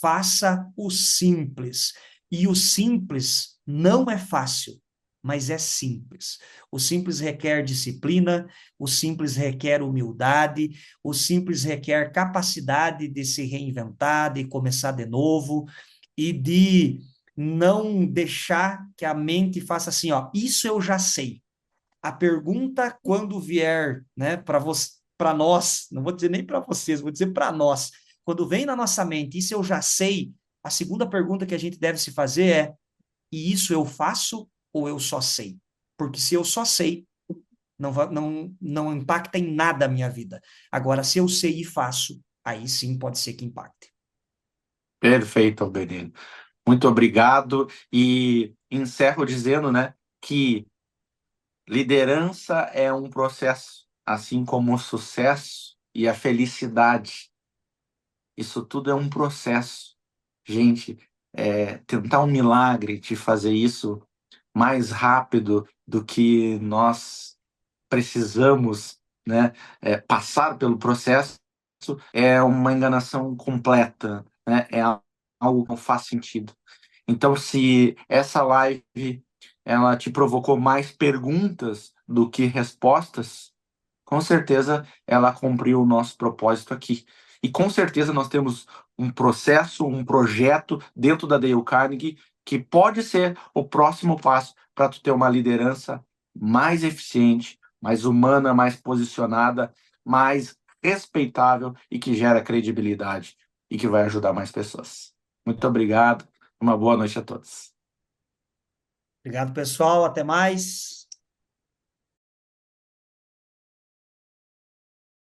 Faça o simples. E o simples não é fácil, mas é simples. O simples requer disciplina, o simples requer humildade, o simples requer capacidade de se reinventar, de começar de novo e de não deixar que a mente faça assim, ó, isso eu já sei. A pergunta quando vier, né, para nós, não vou dizer nem para vocês, vou dizer para nós, quando vem na nossa mente, isso eu já sei, a segunda pergunta que a gente deve se fazer é: e isso eu faço ou eu só sei? Porque se eu só sei, não impacta em nada a minha vida. Agora, se eu sei e faço, aí sim pode ser que impacte. Perfeito, Alberino. Muito obrigado e encerro dizendo, né, que liderança é um processo, assim como o sucesso e a felicidade. Isso tudo é um processo. Gente, tentar um milagre de fazer isso mais rápido do que nós precisamos, né, passar pelo processo, é uma enganação completa, né? É algo que não faz sentido. Então, se essa live ela te provocou mais perguntas do que respostas, com certeza ela cumpriu o nosso propósito aqui. E com certeza nós temos um processo, um projeto dentro da Dale Carnegie que pode ser o próximo passo para tu ter uma liderança mais eficiente, mais humana, mais posicionada, mais respeitável e que gera credibilidade e que vai ajudar mais pessoas. Muito obrigado. Uma boa noite a todos. Obrigado, pessoal. Até mais.